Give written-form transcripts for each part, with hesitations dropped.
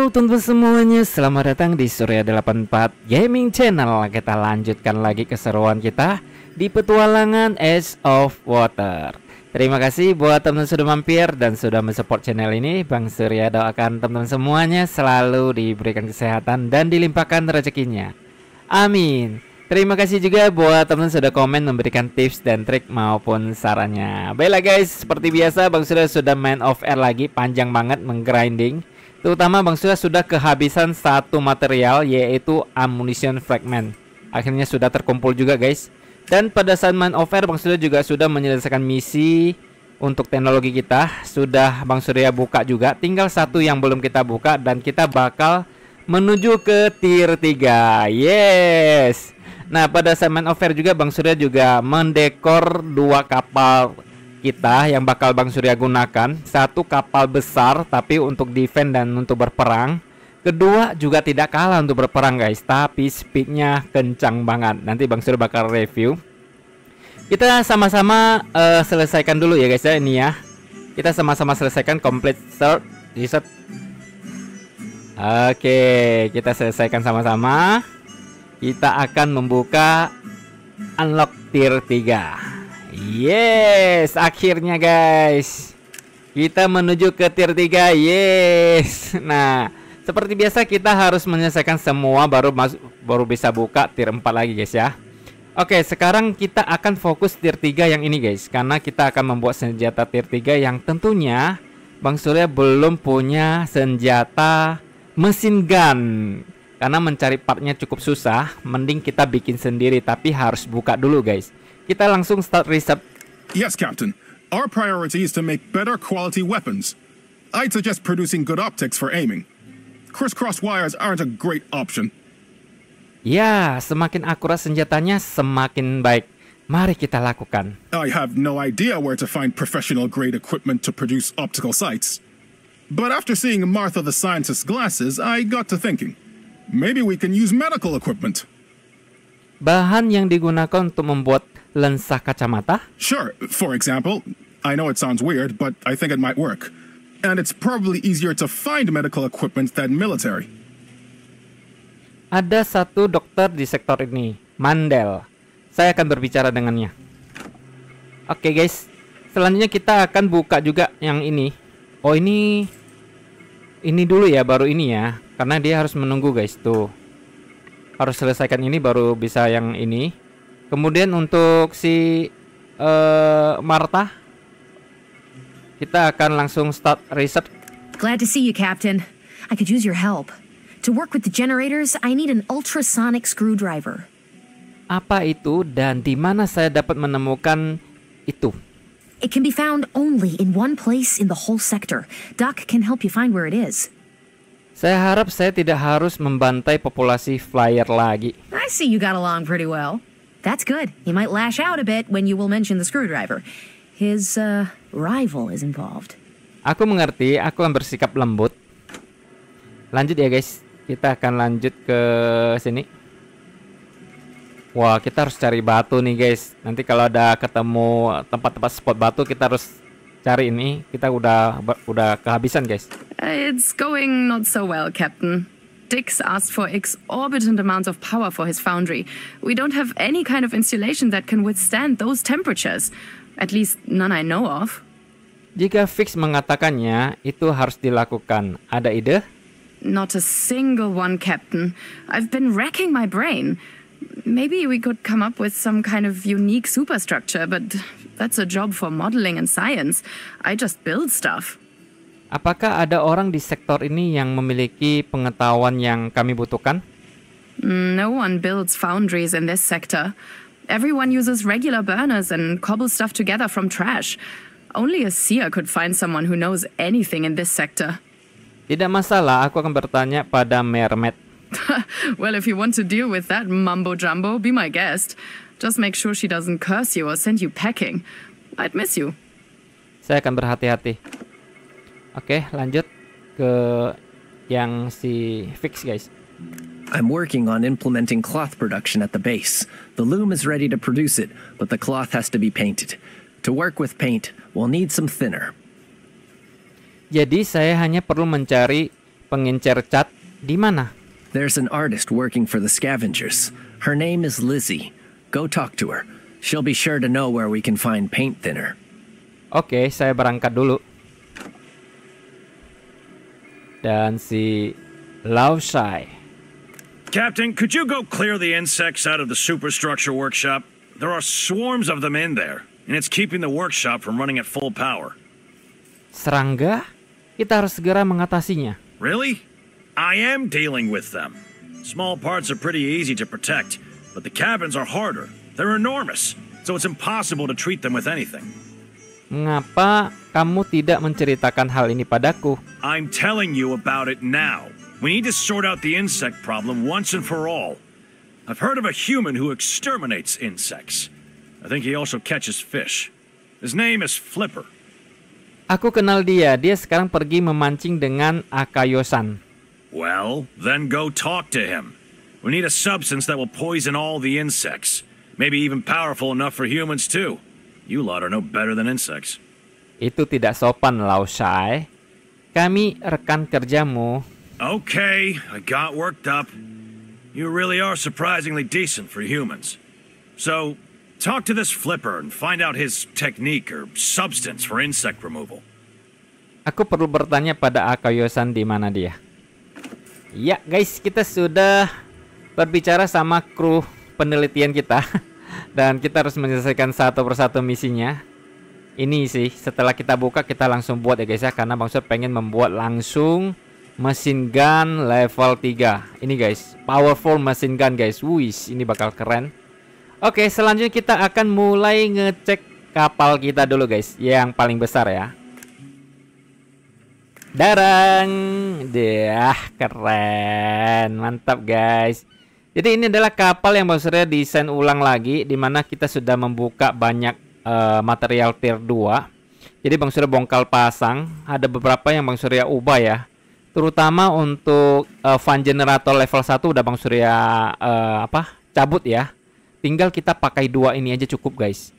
Halo teman-teman semuanya, selamat datang di Surya 84 Gaming Channel. Kita lanjutkan lagi keseruan kita di petualangan Edge of Water. Terima kasih buat teman-teman sudah mampir dan sudah mensupport channel ini. Bang Surya doakan teman-teman semuanya selalu diberikan kesehatan dan dilimpahkan rezekinya. Amin. Terima kasih juga buat teman-teman sudah komen memberikan tips dan trik maupun sarannya. Baiklah guys, seperti biasa Bang Surya sudah main off air lagi, panjang banget menggrinding. Terutama Bang Surya sudah kehabisan satu material, yaitu ammunition fragment. Akhirnya sudah terkumpul juga guys. Dan pada saat main off air Bang Surya juga sudah menyelesaikan misi untuk teknologi kita. Sudah Bang Surya buka juga, tinggal satu yang belum kita buka. Dan kita bakal menuju ke tier 3. Yes. Nah pada saat main off air juga Bang Surya juga mendekor dua kapal kita yang bakal Bang Surya gunakan. Satu kapal besar tapi untuk defense dan untuk berperang. Kedua juga tidak kalah untuk berperang guys, tapi speednya kencang banget. Nanti Bang Surya bakal review. Kita sama-sama selesaikan dulu ya guys ya ini ya. Kita sama-sama selesaikan complete research. Oke, kita selesaikan sama-sama. Kita akan membuka unlock tier 3. Yes, akhirnya guys. Kita menuju ke tier 3. Yes. Nah, seperti biasa kita harus menyelesaikan semua baru bisa buka tier 4 lagi guys ya. Oke, sekarang kita akan fokus tier 3 yang ini guys, karena kita akan membuat senjata tier 3 yang tentunya Bang Surya belum punya senjata mesin gun. Karena mencari partnya cukup susah, mending kita bikin sendiri, tapi harus buka dulu guys. Kita langsung start research. Yes, Captain. Our priority is to make better quality weapons. I'd suggest producing good optics for aiming. Crisscross wires aren't a great option. Ya, semakin akurat senjatanya, semakin baik. Mari kita lakukan. I have no idea where to find professional-grade equipment to produce optical sights. But after seeing Martha the Scientist's glasses, I got to thinking. Maybe we can use medical equipment. Bahan yang digunakan untuk membuat lensa kacamata? Sure, for example, I know it sounds weird, but I think it might work. And it's probably easier to find medical equipment than military. Ada satu dokter di sektor ini, Mandel. Saya akan berbicara dengannya. Oke guys, selanjutnya kita akan buka juga yang ini. Oh ini dulu ya, baru ini ya. Karena dia harus menunggu guys, tuh. Harus selesaikan ini baru bisa yang ini. Kemudian untuk si Martha, kita akan langsung start research. Glad to see you, Captain. I could use your help. To work with the generators, I need an ultrasonic screwdriver. Apa itu dan di mana saya dapat menemukan itu? It can be found only in one place in the whole sector. Doc can help you find where it is. Saya harap saya tidak harus membantai populasi flyer lagi. I see you got along pretty well. That's good. He might lash out a bit when you will mention the screwdriver. His rival is involved. Aku mengerti, aku akan bersikap lembut. Lanjut ya guys, kita akan lanjut ke sini. Wah, kita harus cari batu nih guys. Nanti kalau ada ketemu tempat-tempat spot batu, kita harus cari ini. Kita udah kehabisan guys. It's going not so well, Captain. Dix asked for exorbitant amounts of power for his foundry. We don't have any kind of insulation that can withstand those temperatures. At least none I know of. Jika Fix mengatakannya, itu harus dilakukan. Ada ide? Not a single one, Captain. I've been racking my brain. Maybe we could come up with some kind of unique superstructure, but that's a job for modeling and science. I just build stuff. Apakah ada orang di sektor ini yang memiliki pengetahuan yang kami butuhkan? No one builds foundries in this sector. Everyone uses regular burners and cobbles stuff together from trash. Only a seer could find someone who knows anything in this sector. Tidak masalah, aku akan bertanya pada Mermaid. Well, if you want to deal with that mumbo-jumbo, be my guest. Just make sure she doesn't curse you or send you packing. I'd miss you. Saya akan berhati-hati. Oke, lanjut ke yang si Fix guys. I'm working on implementing cloth production at the base. The loom is ready to produce it, but the cloth has to be painted. To work with paint, we'll need some thinner. Jadi saya hanya perlu mencari pengincar cat di mana? There's an artist working for the scavengers. Her name is Lizzie. Go talk to her. She'll be sure to know where we can find paint thinner. Oke, saya berangkat dulu. Dan si Lao Shai. Captain, could you go clear the insects out of the superstructure workshop? There are swarms of them in there, and it's keeping the workshop from running at full power. Serangga? Kita harus segera mengatasinya. Really? I am dealing with them. Small parts are pretty easy to protect, but the cabins are harder. They're enormous, so it's impossible to treat them with anything. Mengapa kamu tidak menceritakan hal ini padaku? I'm telling you about it now. We need to sort out the insect problem once and for all. I've heard of a human who exterminates insects. I think he also catches fish. His name is Flipper. Aku kenal dia. Dia sekarang pergi memancing dengan Akayo-san. Well, then go talk to him. We need a substance that will poison all the insects. Maybe even powerful enough for humans too. You lot are no better than insects. Itu tidak sopan, Lao Shai. Kami rekan kerjamu. Okay, I got worked up. You really are surprisingly decent for humans. So, talk to this Flipper and find out his technique or substance for insect removal. Aku perlu bertanya pada Akayo-san di mana dia. Ya, guys, kita sudah berbicara sama kru penelitian kita. Dan kita harus menyelesaikan satu persatu misinya. Ini sih, setelah kita buka kita langsung buat ya guys ya. Karena Bang Sur pengen membuat langsung machine gun level 3. Ini guys, powerful machine gun guys. Wih, ini bakal keren. Oke, selanjutnya kita akan mulai ngecek kapal kita dulu guys. Yang paling besar ya. Darang. Dah, keren. Mantap guys. Jadi ini adalah kapal yang Bang Surya desain ulang lagi, dimana kita sudah membuka banyak material tier 2. Jadi Bang Surya bongkal pasang. Ada beberapa yang Bang Surya ubah ya. Terutama untuk fan generator level 1 udah Bang Surya cabut ya. Tinggal kita pakai 2 ini aja cukup guys.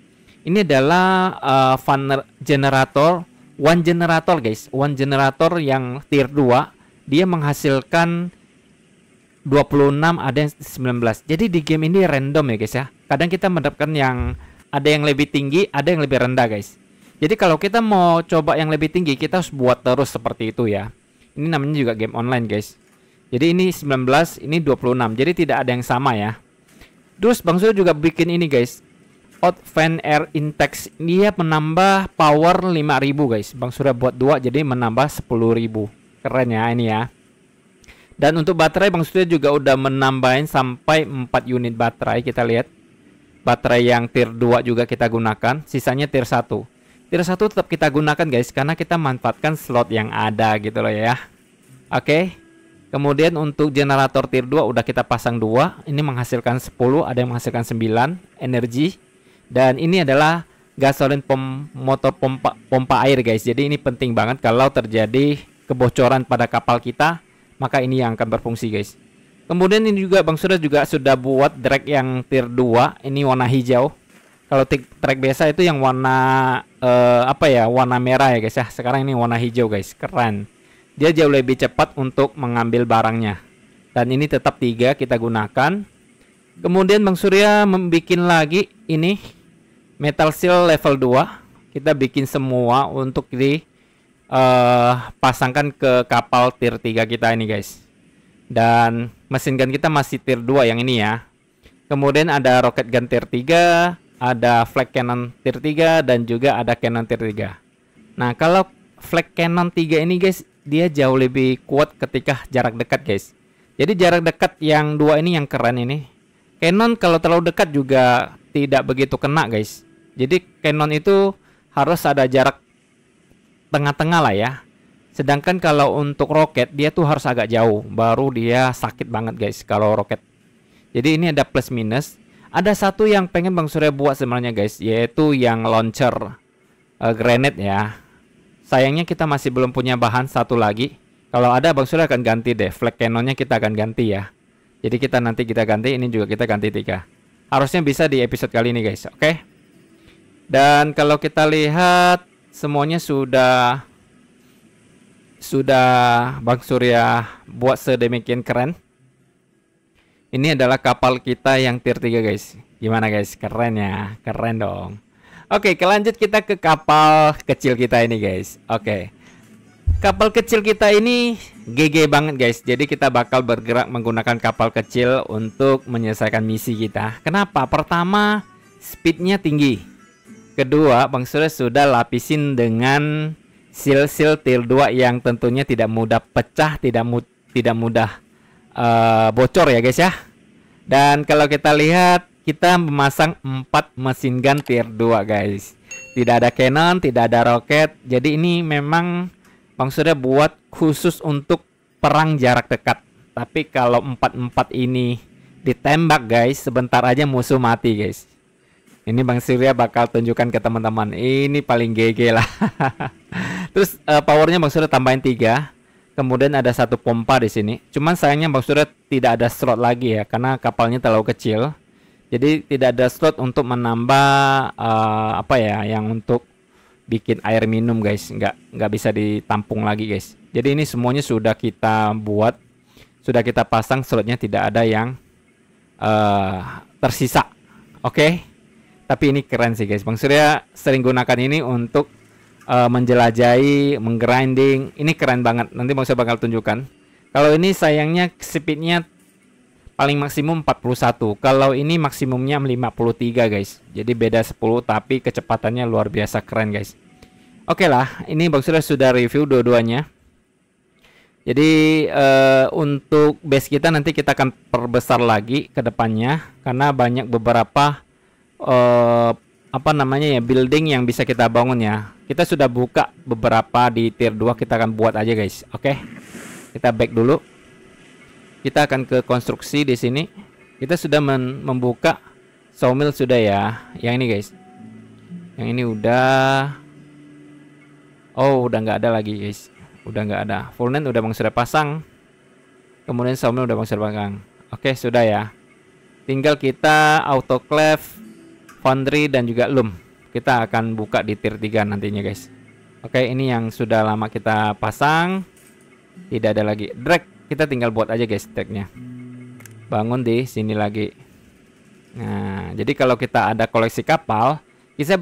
Ini adalah fan generator, one generator guys. One generator yang tier 2. Dia menghasilkan 26, ada yang 19. Jadi di game ini random ya guys ya. Kadang kita mendapatkan yang ada yang lebih tinggi, ada yang lebih rendah guys. Jadi kalau kita mau coba yang lebih tinggi, kita harus buat terus seperti itu ya. Ini namanya juga game online guys. Jadi ini 19, ini 26. Jadi tidak ada yang sama ya. Terus Bang Surya juga bikin ini guys. Out fan air intake. Dia menambah power 5000 guys. Bang Surya buat 2 jadi menambah 10.000. Keren ya ini ya. Dan untuk baterai Bang Surya juga udah menambahin sampai 4 unit baterai. Kita lihat baterai yang tier 2 juga kita gunakan. Sisanya tier 1. Tier 1 tetap kita gunakan guys, karena kita manfaatkan slot yang ada gitu loh ya. Oke. Kemudian untuk generator tier 2 udah kita pasang 2. Ini menghasilkan 10, ada yang menghasilkan 9 energi. Dan ini adalah gasolin motor pompa air guys. Jadi ini penting banget kalau terjadi kebocoran pada kapal kita, maka ini yang akan berfungsi guys. Kemudian ini juga Bang Surya juga sudah buat drag yang tier 2. Ini warna hijau. Kalau track biasa itu yang warna warna merah ya guys ya. Sekarang ini warna hijau guys. Keren. Dia jauh lebih cepat untuk mengambil barangnya. Dan ini tetap 3 kita gunakan. Kemudian Bang Surya membuat lagi ini metal seal level 2. Kita bikin semua untuk di pasangkan ke kapal tier 3 kita ini guys. Dan mesin gun kita masih tier 2 yang ini ya. Kemudian ada rocket gun tier 3, ada flag cannon tier 3, dan juga ada cannon tier 3. Nah kalau flag cannon 3 ini guys, dia jauh lebih kuat ketika jarak dekat guys. Jadi jarak dekat yang 2 ini yang keren ini. Cannon kalau terlalu dekat juga tidak begitu kena guys. Jadi cannon itu harus ada jarak tengah-tengah lah ya. Sedangkan kalau untuk roket dia tuh harus agak jauh, baru dia sakit banget guys kalau roket. Jadi ini ada plus minus. Ada satu yang pengen Bang Surya buat sebenarnya guys, yaitu yang launcher grenade ya. Sayangnya kita masih belum punya bahan satu lagi. Kalau ada Bang Surya akan ganti deh. Flag cannonnya kita akan ganti ya. Jadi kita nanti kita ganti, ini juga kita ganti 3. Harusnya bisa di episode kali ini guys, oke? Dan kalau kita lihat semuanya sudah sudah Bang Surya buat sedemikian keren. Ini adalah kapal kita yang tier 3 guys. Gimana guys? Keren ya? Keren dong. Oke, lanjut kita ke kapal kecil kita ini guys. Oke. Kapal kecil kita ini GG banget guys. Jadi kita bakal bergerak menggunakan kapal kecil untuk menyelesaikan misi kita. Kenapa? Pertama, speednya tinggi. Kedua, Bang Surya sudah lapisin dengan seal-seal tier 2 yang tentunya tidak mudah pecah, tidak mudah bocor ya guys ya. Dan kalau kita lihat, kita memasang 4 mesin gun tier 2 guys. Tidak ada cannon, tidak ada roket. Jadi ini memang Bang Surya buat khusus untuk perang jarak dekat. Tapi kalau 4-4 ini ditembak guys, sebentar aja musuh mati guys. Ini Bang Surya bakal tunjukkan ke teman-teman. Ini paling GG lah. Terus powernya Bang Surya tambahin 3. Kemudian ada 1 pompa di sini. Cuman sayangnya Bang Surya tidak ada slot lagi ya, karena kapalnya terlalu kecil. Jadi tidak ada slot untuk menambah apa ya, yang untuk bikin air minum guys. Nggak bisa ditampung lagi guys. Jadi ini semuanya sudah kita buat, sudah kita pasang, slotnya tidak ada yang tersisa. Oke. Tapi ini keren sih guys. Bang Surya sering gunakan ini untuk menjelajahi, menggrinding. Ini keren banget. Nanti Bang Surya bakal tunjukkan. Kalau ini sayangnya speednya paling maksimum 41. Kalau ini maksimumnya 53 guys. Jadi beda 10 tapi kecepatannya luar biasa keren guys. Oke lah, ini Bang Surya sudah review dua-duanya. Jadi untuk base kita nanti kita akan perbesar lagi ke depannya, karena banyak beberapa apa namanya ya, building yang bisa kita bangun ya. Kita sudah buka beberapa di tier 2, kita akan buat aja guys. Oke. Kita back dulu. Kita akan ke konstruksi di sini. Kita sudah membuka sawmill sudah ya. Yang ini guys. Yang ini udah. Oh, udah nggak ada lagi guys. Udah nggak ada. Fullnet udah Bang Surya pasang. Kemudian sawmill udah Bang Surya pasang. Oke, sudah ya. Tinggal kita autoclave, foundry dan juga loom. Kita akan buka di tier 3 nantinya guys. Oke, ini yang sudah lama kita pasang. Tidak ada lagi drag. Kita tinggal buat aja guys dragnya. Bangun di sini lagi. Nah, jadi kalau kita ada koleksi kapal, kita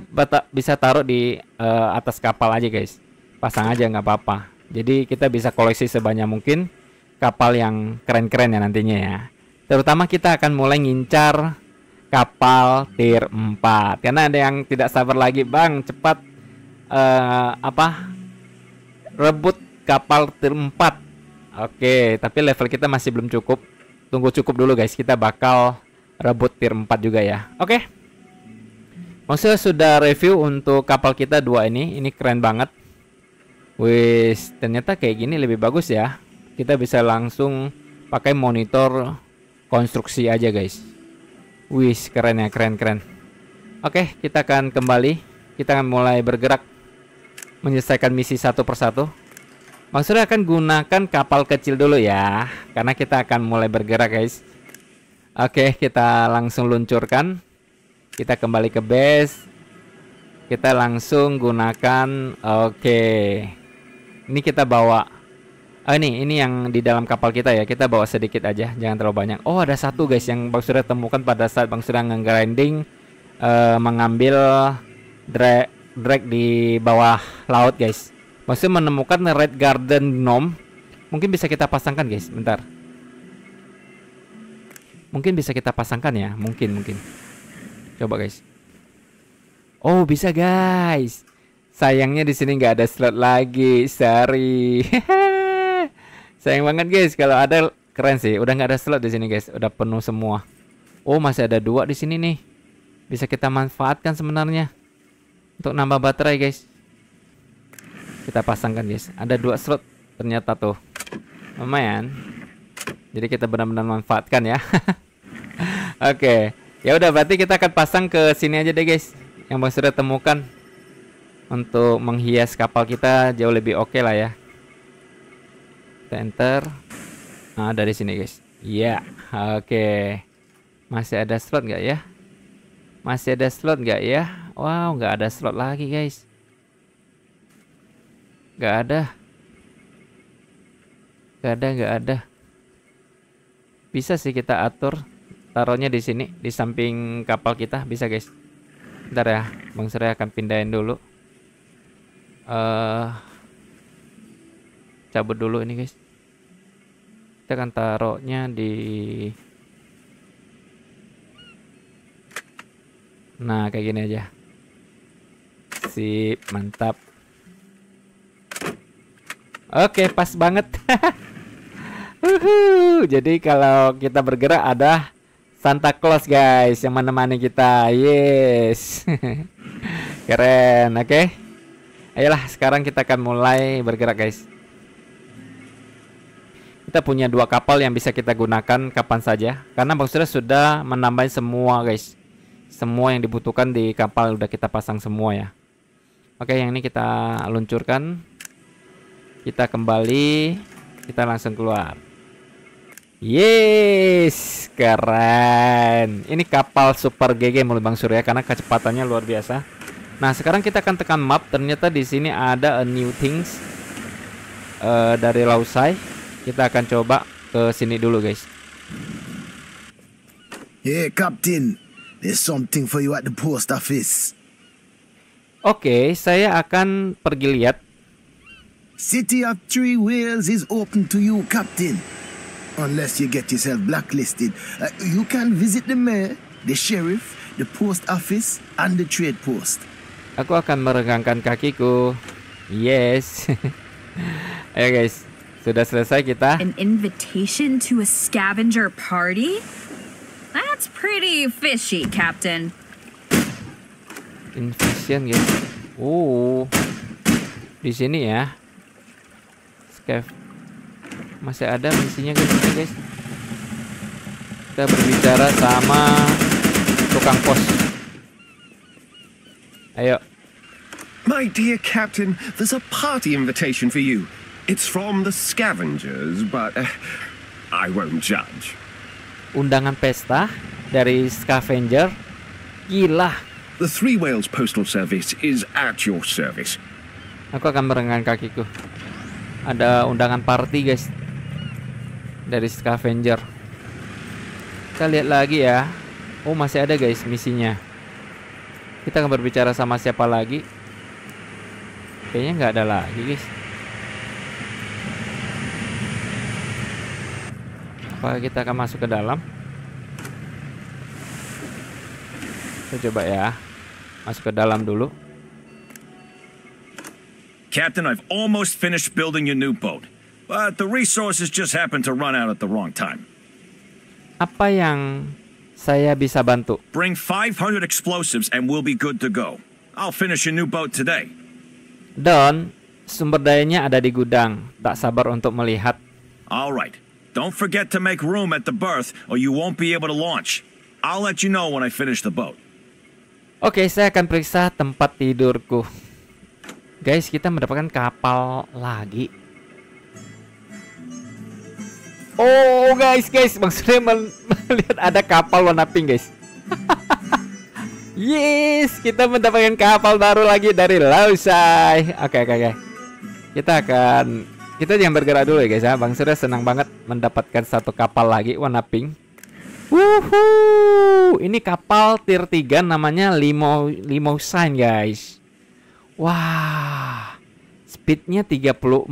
bisa taruh di atas kapal aja guys. Pasang aja nggak apa-apa. Jadi kita bisa koleksi sebanyak mungkin kapal yang keren-keren ya nantinya ya. Terutama kita akan mulai ngincar kapal tier 4. Karena ada yang tidak sabar lagi, Bang, cepat rebut kapal tier 4. Oke, tapi level kita masih belum cukup. Tunggu cukup dulu guys, kita bakal rebut tier 4 juga ya. Oke. Maksudnya sudah review untuk kapal kita 2 ini. Ini keren banget. Wis, ternyata kayak gini lebih bagus ya. Kita bisa langsung pakai monitor konstruksi aja guys. Wis, keren ya, keren. Oke, kita akan kembali. Kita akan mulai bergerak menyelesaikan misi satu persatu. Bang Surya akan gunakan kapal kecil dulu ya, karena kita akan mulai bergerak guys. Oke, kita langsung luncurkan. Kita kembali ke base. Kita langsung gunakan. Oke. Ini kita bawa. Ini yang di dalam kapal kita ya. Kita bawa sedikit aja, jangan terlalu banyak. Oh, ada satu guys yang Bang Surya temukan pada saat Bang Surya nge-grinding, mengambil drag di bawah laut guys. Bang Surya menemukan Red Garden Gnome. Mungkin bisa kita pasangkan guys. Bentar. Mungkin bisa kita pasangkan ya. Mungkin. Coba guys. Oh, bisa guys. Sayangnya di sini nggak ada slot lagi. Sorry. Sayang banget guys. Kalau ada keren sih. Udah nggak ada slot di sini guys. Udah penuh semua. Oh, masih ada 2 di sini nih. Bisa kita manfaatkan sebenarnya untuk nambah baterai guys. Kita pasangkan guys. Ada 2 slot ternyata tuh. Lumayan. Jadi kita benar-benar manfaatkan ya. Oke. Ya udah, berarti kita akan pasang ke sini aja deh guys. Yang Bang Surya temukan untuk menghias kapal kita jauh lebih oke lah ya. Kita enter. Nah, dari sini guys. Iya. Oke. Masih ada slot nggak ya? Masih ada slot nggak ya? Wow, nggak ada slot lagi guys. Nggak ada. Nggak ada. Bisa sih kita atur taruhnya di sini, di samping kapal kita, bisa guys. Bentar ya, Bang Surya akan pindahin dulu. Cabut dulu ini guys. Kita akan taruhnya di, nah kayak gini aja. Sip, mantap. Oke, pas banget. Jadi kalau kita bergerak ada Santa Claus guys yang menemani kita. Yes. Keren, oke. Ayolah, sekarang kita akan mulai bergerak guys. Kita punya 2 kapal yang bisa kita gunakan kapan saja, karena Bang Surya sudah menambahin semua guys. Semua yang dibutuhkan di kapal udah kita pasang semua ya. Oke, yang ini kita luncurkan. Kita kembali, kita langsung keluar. Yes, keren. Ini kapal Super GG menurut Bang Surya karena kecepatannya luar biasa. Nah, sekarang kita akan tekan map. Ternyata di sini ada a new things dari Lausai. Kita akan coba ke sini dulu, guys. Hey, Captain. There's something for you at the post office. Oke, saya akan pergi lihat. City of Three Whales is open to you, Captain. Unless you get yourself blacklisted. You can visit the mayor, the sheriff, the post office, and the trade post. Aku akan meregangkan kakiku. Yes. Ayo guys, sudah selesai kita. An invitation to a scavenger party? That's pretty fishy, Captain. Invasion guys. Di sini ya. Scav. Masih ada misinya guys. Kita berbicara sama tukang pos. Ayo. My dear Captain, there's a party invitation for you. It's from the scavengers, but I won't judge. Undangan pesta dari scavenger. Gila. The Three Whales Postal Service is at your service. Aku akan merenggang kakiku. Ada undangan party guys dari scavenger. Kita lihat lagi ya. Oh, masih ada guys misinya. Kita akan berbicara sama siapa lagi? Kayaknya nggak ada lagi guys. Apa kita akan masuk ke dalam? Kita coba ya. Masuk ke dalam dulu. Captain, I've almost finished building your new boat, but the resources just happened to run out at the wrong time. Apa yang saya bisa bantu? Bring 500 explosives and we'll be good to go. I'll finish your new boat today. Don, sumber dayanya ada di gudang. Tak sabar untuk melihat. All right. Don't forget to make room at the berth or you won't be able to launch. I'll let you know when I finish the boat. Oke, saya akan periksa tempat tidurku. Guys, kita mendapatkan kapal lagi. Oh, guys, Bang Surya melihat ada kapal warna pink, guys. Yes, kita mendapatkan kapal baru lagi dari Lausai. Oke. Kita jangan bergerak dulu ya guys ya. Bang Surya senang banget mendapatkan satu kapal lagi warna pink. Wuhuu. Ini kapal tier 3 namanya Limousine guys. Wah. Speednya 34.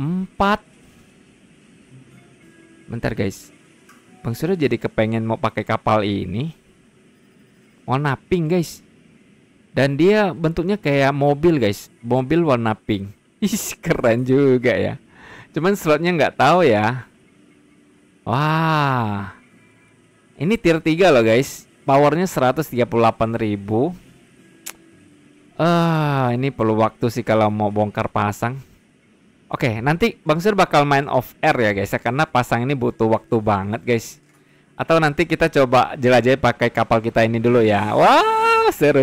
Bentar guys. Bang Surya jadi kepengen mau pakai kapal ini. Warna pink guys. Dan dia bentuknya kayak mobil guys. Mobil warna pink. Ih, keren juga ya. Cuman slotnya nggak tahu ya. Wah. Ini tier 3 loh guys. Powernya 138.000. Ini perlu waktu sih kalau mau bongkar pasang. Oke, nanti Bang Sur bakal main off air ya guys ya, karena pasang ini butuh waktu banget guys. Atau nanti kita coba jelajah pakai kapal kita ini dulu ya. Wah, seru.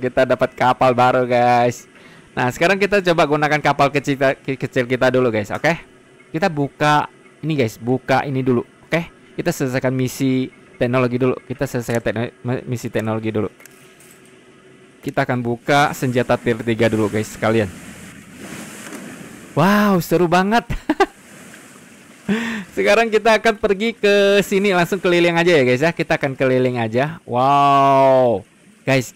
Kita dapat kapal baru guys. Nah, sekarang kita coba gunakan kapal kecil kita dulu guys, oke? Kita buka ini guys, buka ini dulu, oke? Kita selesaikan misi teknologi dulu. Misi teknologi dulu. Kita akan buka senjata tier 3 dulu guys, sekalian. Wow, seru banget. Sekarang kita akan pergi ke sini, langsung keliling aja ya guys ya. Kita akan keliling aja. Wow. Guys,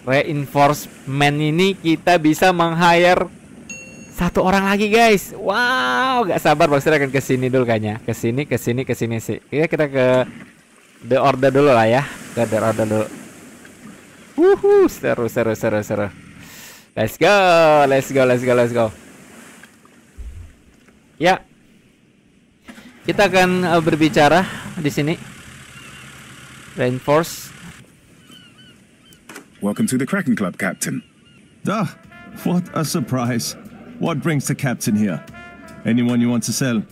reinforcement ini kita bisa meng-hire 1 orang lagi guys. Wow, gak sabar Bang Surya akan ke sini dulu kayaknya. Ke sini sih. Ya, kita ke The Order dulu lah ya. Ke The Order dulu. Seru. Let's go. Ya. Kita akan berbicara di sini. Reinforce. Welcome to the Kraken Club, Captain. Ah, what a surprise. What brings the captain here? Anyone you want to sell?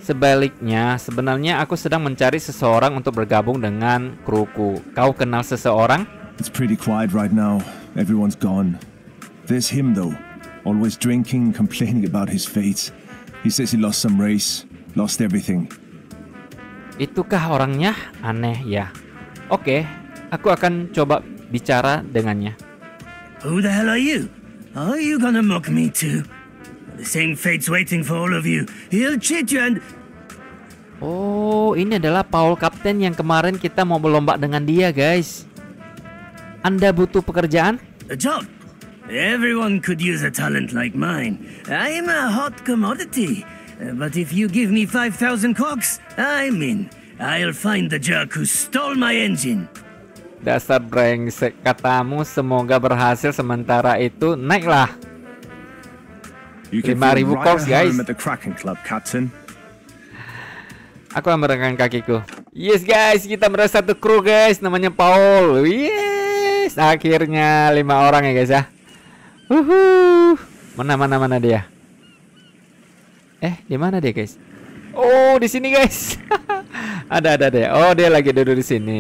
Sebaliknya, sebenarnya aku sedang mencari seseorang untuk bergabung dengan kruku. Kau kenal seseorang? It's pretty quiet right now. Everyone's gone. There's him though. Always drinking, complaining about his fate. He says he lost some race, lost everything. Itukah orangnya? Aneh ya. Oke, aku akan coba bicara dengannya. Who the hell are you? Are you gonna mock me too? The same fate's waiting for all of you. He'll cheat you and... Oh, ini adalah Paul Kapten yang kemarin kita mau berlomba dengan dia, guys. Anda butuh pekerjaan? A job? Everyone could use a talent like mine. I'm a hot commodity. But if you give me 5,000 cogs, I'm in. I'll find the jerk who stole my engine. Dasar brengsek, katamu semoga berhasil, sementara itu naiklah. 5.000 cogs guys. Aku merenggang kakiku. Yes guys, kita merasa satu kru guys, namanya Paul. Yes, akhirnya 5 orang ya guys ya. Mana dia? Di mana dia guys? Oh, di sini guys. ada deh. Oh, dia lagi duduk di sini.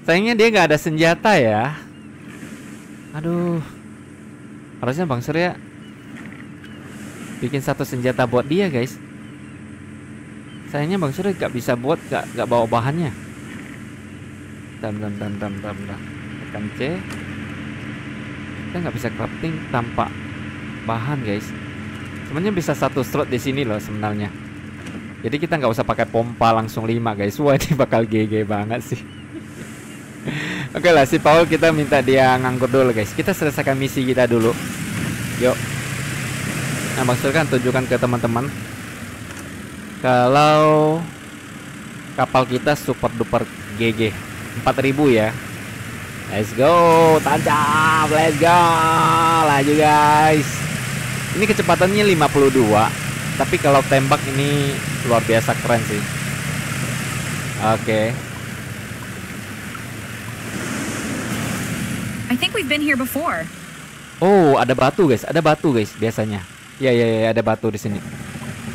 Sayangnya dia nggak ada senjata ya. Aduh. Harusnya Bang Surya bikin 1 senjata buat dia guys. Sayangnya Bang Surya nggak bisa buat, nggak bawa bahannya. Tekan C. Kita nggak bisa crafting tanpa bahan guys. Sebenarnya bisa 1 slot di sini loh sebenarnya. Jadi kita nggak usah pakai pompa langsung 5 guys. Wah, ini bakal GG banget sih. Oke lah, si Paul kita minta dia ngangkut dulu guys. Kita selesaikan misi kita dulu. Yuk. Nah, Bang Surya kan tunjukkan ke teman-teman kalau kapal kita super duper GG 4.000 ya. Let's go, tancap, let's go. Laju guys. Ini kecepatannya 52. Tapi kalau tembak ini luar biasa keren sih. Oke. I think we've been here before. Oh, ada batu guys biasanya. Ya, ada batu di sini.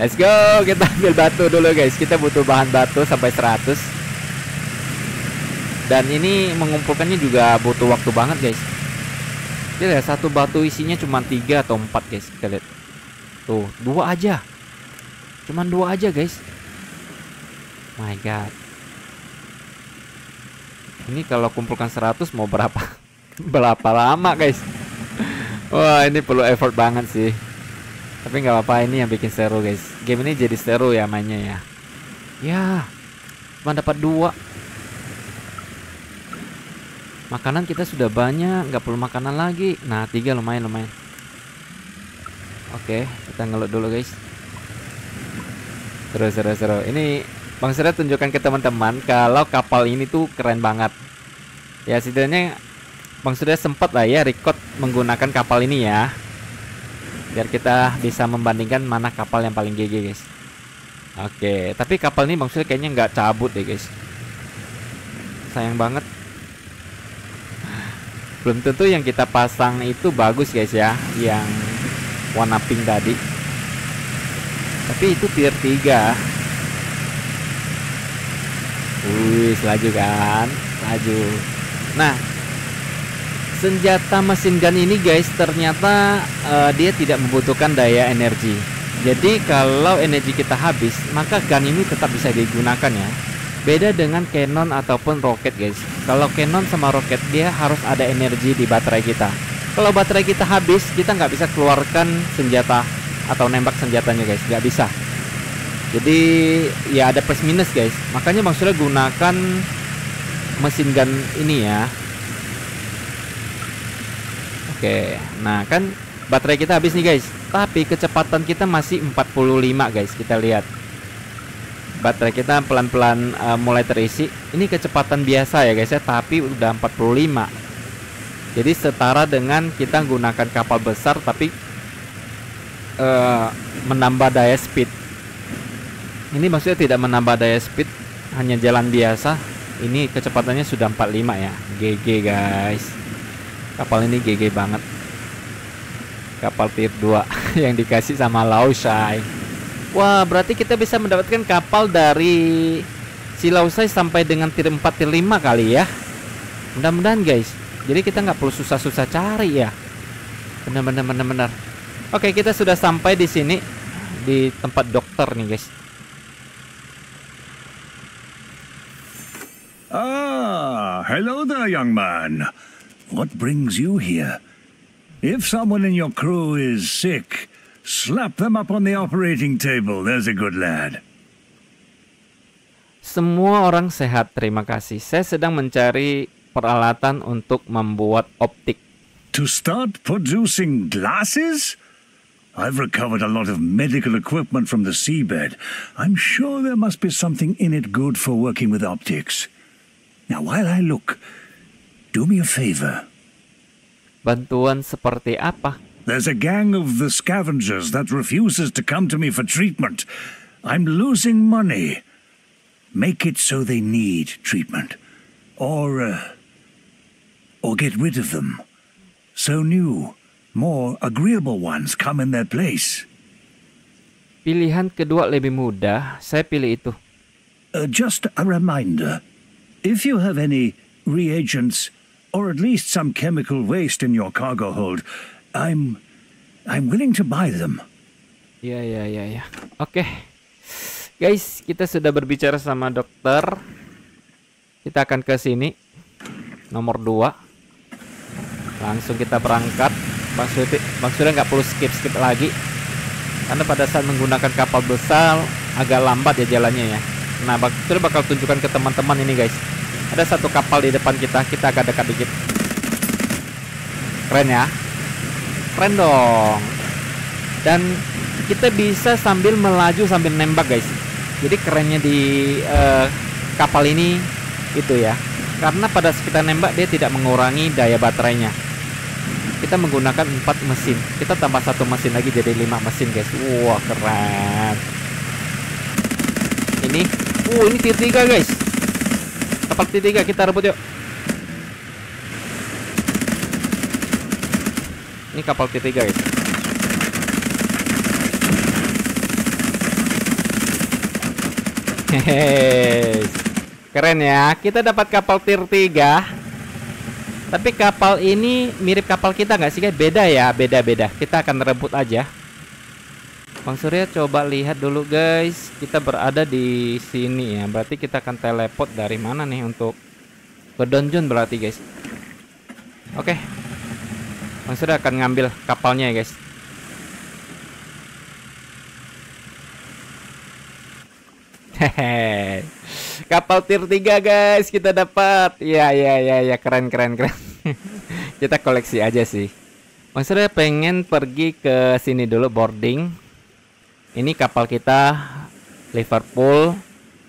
Let's go, kita ambil batu dulu guys. Kita butuh bahan batu sampai 100. Dan ini mengumpulkannya juga butuh waktu banget guys. Jadi 1 batu isinya cuma 3 atau 4 guys. Kita lihat. Tuh, 2 aja. Cuman 2 aja guys. My god. Ini kalau kumpulkan 100 mau berapa? Berapa lama guys? Wah, ini perlu effort banget sih. Tapi nggak apa-apa, ini yang bikin seru guys. Game ini jadi seru ya mainnya ya. Ya, cuma dapat 2. Makanan kita sudah banyak, nggak perlu makanan lagi. Nah, 3 lumayan. Oke, kita ngelut dulu guys. Seru. Ini Bang Surya tunjukkan ke teman-teman kalau kapal ini tuh keren banget. Ya, setidaknya Bang Surya sempat lah ya record menggunakan kapal ini ya, biar kita bisa membandingkan mana kapal yang paling GG guys. Oke, tapi kapal ini Bang Surya kayaknya nggak cabut deh guys. Sayang banget. Belum tentu yang kita pasang itu bagus guys ya, yang warna pink tadi. Tapi itu tier 3. Wih, laju kan? Laju. Nah, senjata mesin gun ini guys ternyata dia tidak membutuhkan daya energi. Jadi kalau energi kita habis, maka gun ini tetap bisa digunakan ya. Beda dengan cannon ataupun roket guys. Kalau cannon sama roket dia harus ada energi di baterai kita. Kalau baterai kita habis, kita nggak bisa keluarkan senjata atau nembak senjatanya guys, nggak bisa. Jadi ya ada plus minus guys. Makanya Bang Surya gunakan mesin gun ini ya. Oke, nah kan baterai kita habis nih guys. Tapi kecepatan kita masih 45 guys. Kita lihat baterai kita pelan-pelan mulai terisi. Ini kecepatan biasa ya guys ya, tapi udah 45. Jadi setara dengan kita gunakan kapal besar tapi menambah daya speed. Ini maksudnya tidak menambah daya speed, hanya jalan biasa. Ini kecepatannya sudah 45 ya. GG guys. Kapal ini GG banget. Kapal tier 2 yang dikasih sama Laoshai. Wah, berarti kita bisa mendapatkan kapal dari si Laoshai sampai dengan tier 4, tier 5 kali ya. Mudah-mudahan guys. Jadi kita nggak perlu susah-susah cari ya. Benar-benar. Oke, kita sudah sampai di sini di tempat dokter nih guys. Ah, hello there, young man. What brings you here? If someone in your crew is sick, slap them up on the operating table. There's a good lad. Semua orang sehat, terima kasih. Saya sedang mencari peralatan untuk membuat optik. To start producing glasses? I've recovered a lot of medical equipment from the seabed. I'm sure there must be something in it good for working with optics. Now, while I look, do me a favor. Bantuan seperti apa? There's a gang of the scavengers that refuses to come to me for treatment. I'm losing money. Make it so they need treatment. Or get rid of them. So new, more agreeable ones come in their place. Pilihan kedua lebih mudah. Saya pilih itu. Just a reminder. If you have any reagents, or at least some chemical waste in your cargo hold, I'm willing to buy them. Ya. Oke. Guys, kita sudah berbicara sama dokter. Kita akan ke sini. Nomor 2. Langsung kita berangkat. Bang Surya nggak perlu skip lagi. Karena pada saat menggunakan kapal besar agak lambat ya jalannya ya. Nah, Bang Surya bakal tunjukkan ke teman-teman ini guys. Ada satu kapal di depan kita agak dekat dikit. Keren ya. Keren dong. Dan kita bisa sambil melaju sambil nembak guys. Jadi kerennya di kapal ini itu ya. Karena pada saat kita nembak dia tidak mengurangi daya baterainya. Kita menggunakan 4 mesin. Kita tambah 1 mesin lagi jadi 5 mesin guys. Wah, keren. Ini tier 3 guys. Kapal tier 3 kita rebut yuk. Ini kapal tier 3 guys. Hehehe. Keren ya. Kita dapat kapal tier 3. Tapi kapal ini mirip kapal kita nggak sih guys? Beda ya, beda. Kita akan rebut aja. Bang Surya coba lihat dulu guys. Kita berada di sini ya. Berarti kita akan teleport dari mana nih untuk ke dungeon berarti guys. Oke. Bang Surya akan ngambil kapalnya ya guys. Hehehe. Kapal tier 3 guys kita dapat. Ya, keren. Kita koleksi aja sih. Bang Surya pengen pergi ke sini dulu boarding. Ini kapal kita Liverpool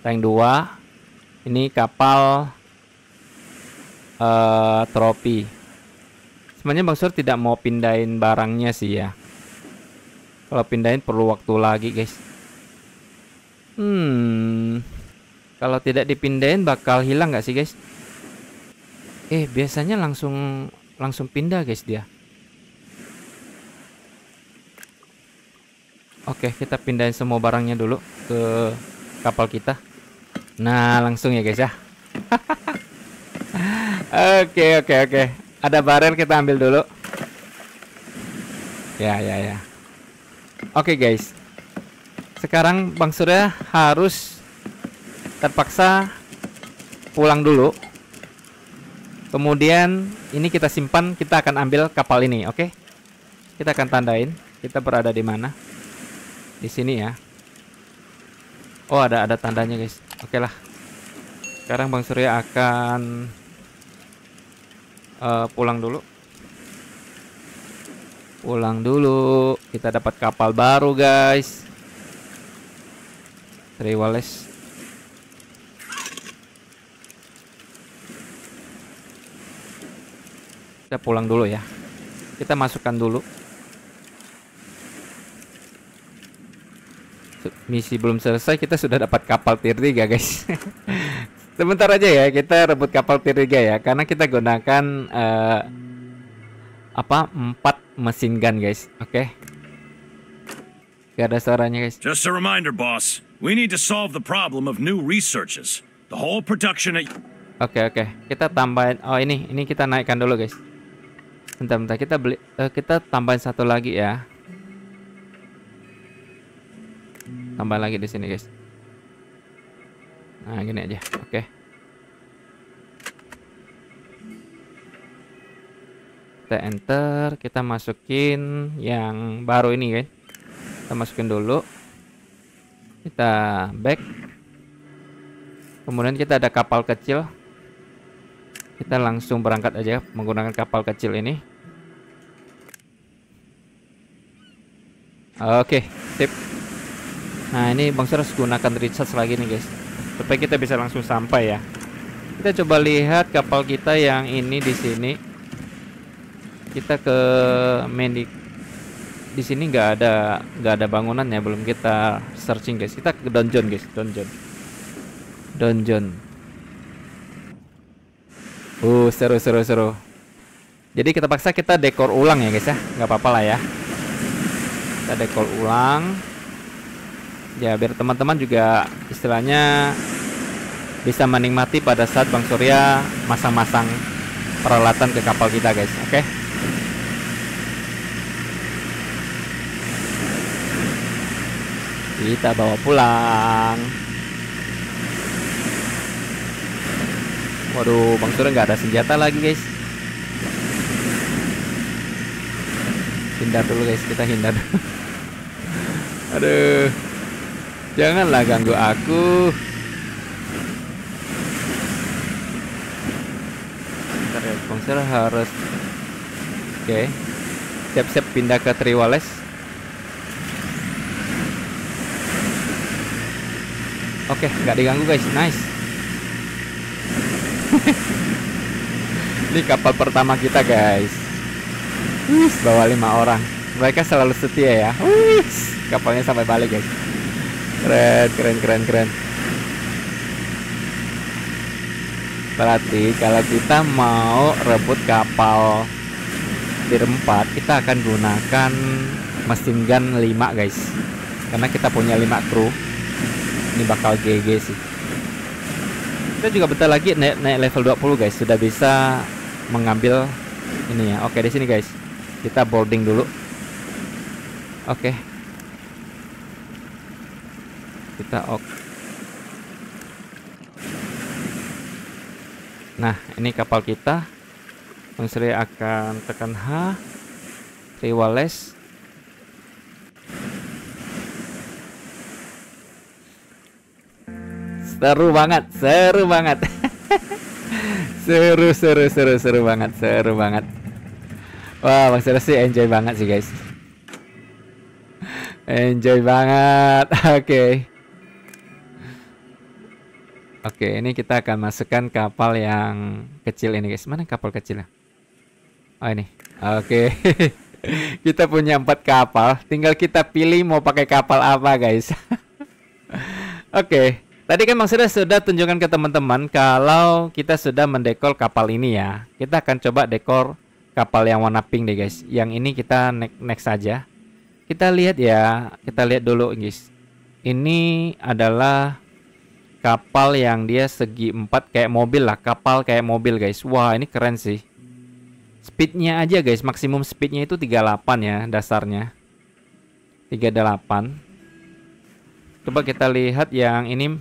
rank 2. Ini kapal trofi. Sebenarnya Bang Surya tidak mau pindahin barangnya sih ya. Kalau pindahin perlu waktu lagi guys. Kalau tidak dipindahin bakal hilang nggak sih guys? Biasanya langsung pindah guys dia. Oke, kita pindahin semua barangnya dulu ke kapal kita. Nah, langsung ya guys ya. Oke. Ada barel kita ambil dulu. Ya. Oke guys. Sekarang Bang Surya harus terpaksa pulang dulu. Kemudian ini kita simpan, kita akan ambil kapal ini, oke? Kita akan tandain kita berada di mana. Di sini ya. Oh, ada tandanya guys. Oke lah. Sekarang Bang Surya akan pulang dulu. Kita dapat kapal baru guys. Three Wallace. Kita pulang dulu ya. Kita masukkan dulu. Misi belum selesai, kita sudah dapat kapal tier 3 guys. Sebentar aja ya, kita rebut kapal tier 3 ya, karena kita gunakan 4 mesin gun guys. Oke. Gak ada suaranya guys. Just a reminder, boss. We need to solve the problem of new researches. The whole production at... Oke. Kita tambahin. Oh, ini kita naikkan dulu guys. Bentar, kita tambahin satu lagi ya. Tambah lagi di sini guys. Nah, gini aja. Oke. Kita enter, kita masukin yang baru ini guys. Kita masukin dulu. Kita back. Kemudian kita ada kapal kecil. Kita langsung berangkat aja menggunakan kapal kecil ini. Oke, sip. Nah, ini Bang Surya harus gunakan recharge lagi nih guys, supaya kita bisa langsung sampai ya. Kita coba lihat kapal kita yang ini di sini. Kita ke main di sini nggak ada bangunan ya, belum kita searching guys. Kita ke dungeon guys, dungeon. Seru. Jadi kita paksa kita dekor ulang ya guys ya, nggak apa-apa lah ya. Kita dekor ulang. Ya biar teman-teman juga istilahnya bisa menikmati pada saat Bang Surya masang-masang peralatan ke kapal kita guys. Oke. Kita bawa pulang. Waduh, Bang Surya nggak ada senjata lagi guys. Hindar dulu guys, kita hindar. Aduh. Janganlah ganggu aku. Bentar ya, Bang Surya harus. Oke. Siap-siap pindah ke Three Wallace. Oke, nggak diganggu guys. Nice. Ini kapal pertama kita guys. Bawa 5 orang. Mereka selalu setia ya. Kapalnya sampai balik guys. Keren. Berarti kalau kita mau rebut kapal tier 4, kita akan gunakan mesin gun 5 guys. Karena kita punya 5 kru. Ini bakal GG sih. Kita juga bentar lagi naik level 20 guys. Sudah bisa mengambil ini ya. Oke, di sini guys. Kita boarding dulu. Oke. Kita Nah, ini kapal kita. Bang Surya akan tekan H. Three Wallace. Seru banget. Seru banget. Wah, Bang Surya sih enjoy banget sih guys. Enjoy banget. Oke, ini kita akan masukkan kapal yang kecil ini guys. Mana kapal kecilnya? Oh, ini. Oke. Kita punya 4 kapal. Tinggal kita pilih mau pakai kapal apa guys. Oke. Tadi kan Bang Surya sudah tunjukkan ke teman-teman kalau kita sudah mendekor kapal ini ya. Kita akan coba dekor kapal yang warna pink deh guys. Yang ini kita next saja. Kita lihat ya. Kita lihat dulu guys. Ini adalah kapal yang dia segi 4 kayak mobil lah. Kapal kayak mobil guys. Wah, ini keren sih. Speednya aja guys, maksimum speednya itu 38 ya dasarnya. 38. Coba kita lihat yang ini.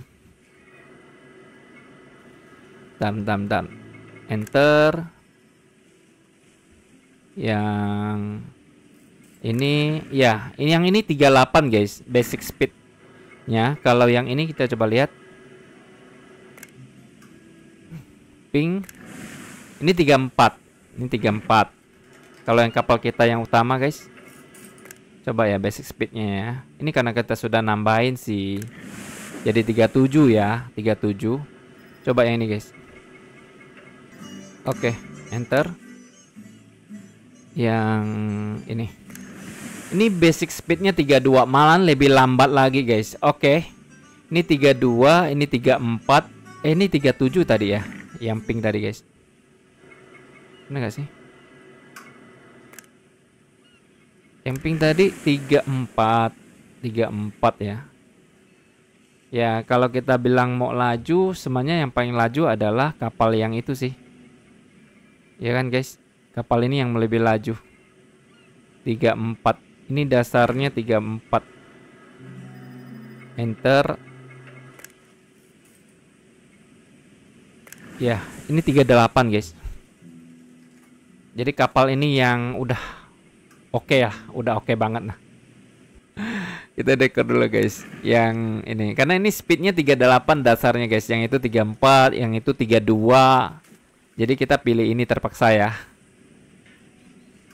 Dan enter. Yang ini ya, yang ini 38 guys, basic speed. Ya, kalau yang ini kita coba lihat. Ping. Ini 34. Ini 34. Kalau yang kapal kita yang utama, guys. Coba ya basic speednya ya. Ini karena kita sudah nambahin sih. Jadi 37 ya, 37. Coba yang ini, guys. Oke, enter. Yang ini. Ini basic speednya 32, malah lebih lambat lagi, guys. Oke. Ini 32, ini 34. Ini 37 tadi ya. Yang pink tadi, guys. Benar gak sih? Yang pink tadi 34. 34 ya. Ya, kalau kita bilang mau laju, semuanya yang paling laju adalah kapal yang itu sih. Ya kan, guys? Kapal ini yang lebih laju. 34. Ini dasarnya 34. Enter. Ya, ini 38, guys. Jadi kapal ini yang udah oke ya, udah oke banget nah. Kita dekor dulu, guys. Yang ini, karena ini speednya 38 dasarnya, guys. Yang itu 34, yang itu 32. Jadi kita pilih ini terpaksa ya.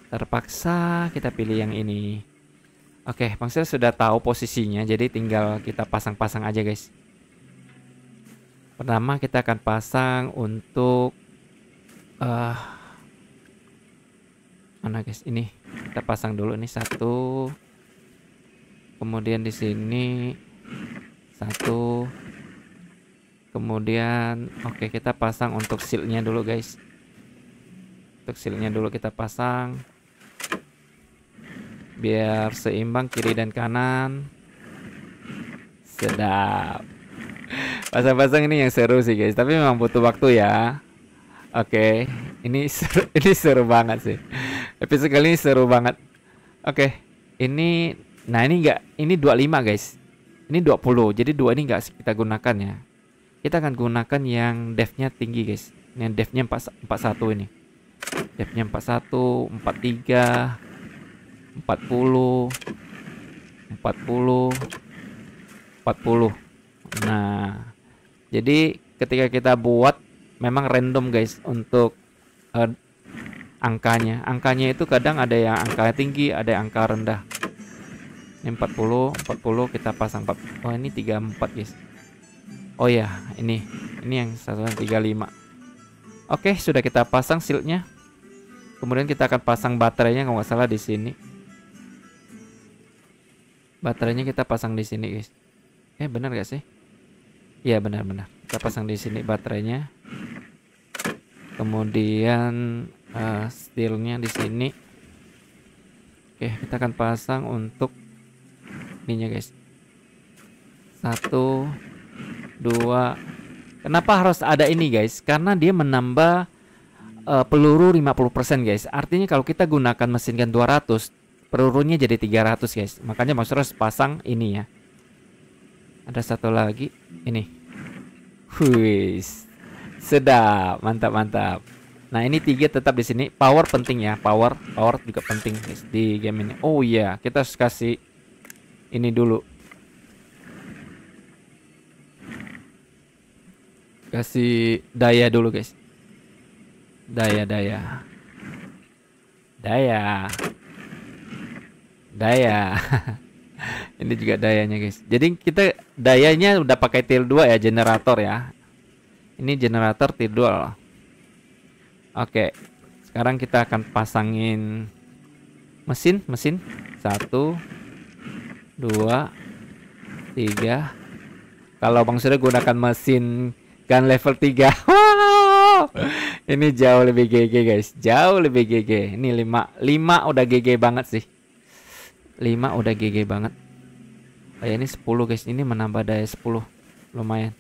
Terpaksa kita pilih yang ini. Oke, Bang Sir sudah tahu posisinya, jadi tinggal kita pasang-pasang aja, guys. Pertama kita akan pasang untuk mana, guys? Ini kita pasang dulu nih satu. Kemudian di sini satu. Kemudian oke, kita pasang untuk shieldnya dulu, guys. Untuk shieldnya dulu kita pasang. Biar seimbang kiri dan kanan. Sedap. Pasang-pasang ini yang seru sih, guys. Tapi memang butuh waktu ya. Oke, ini seru banget sih. Episode kali ini seru banget. Oke, ini, nah ini enggak, ini 25, guys. Ini 20, jadi 2 ini enggak kita gunakan ya. Kita akan gunakan yang depth-nya tinggi, guys. Yang depth-nya 41 ini. Depth-nya 41, 43. 40. Nah, jadi ketika kita buat memang random, guys, untuk angkanya. Angkanya itu kadang ada yang angka tinggi, ada yang angka rendah. Ini 40 kita pasang 4. Oh, ini 34, guys. Oh ya, ini yang 135. Oke, sudah kita pasang shieldnya. Kemudian kita akan pasang baterainya kalau nggak salah di sini. Baterainya kita pasang di sini, guys. Benar gak sih? Iya, benar-benar. Kita pasang di sini baterainya. Kemudian steelnya di sini. Oke, kita akan pasang untuk ininya, guys. 1, 2. Kenapa harus ada ini, guys? Karena dia menambah peluru 50%, guys. Artinya kalau kita gunakan mesin gun 200, pelurunya jadi 300, guys. Makanya Mas harus pasang ini ya. Ada satu lagi ini. Wis. Sedap, mantap. Nah, ini 3 tetap di sini. Power penting ya, power juga penting, guys, di game ini. Oh iya, kita harus kasih ini dulu. Kasih daya dulu, guys. Daya. Ini juga dayanya, guys. Jadi kita dayanya udah pakai tier 2 ya, generator ya. Ini generator tier 2. Oke. Sekarang kita akan pasangin mesin. 1, 2, 3. Kalau Bang sudah gunakan mesin gun level 3. Ini jauh lebih GG, guys. Jauh lebih GG. Ini 5 udah GG banget sih. 5 udah GG banget. Oh ya, ini 10, guys. Ini menambah daya 10. Lumayan.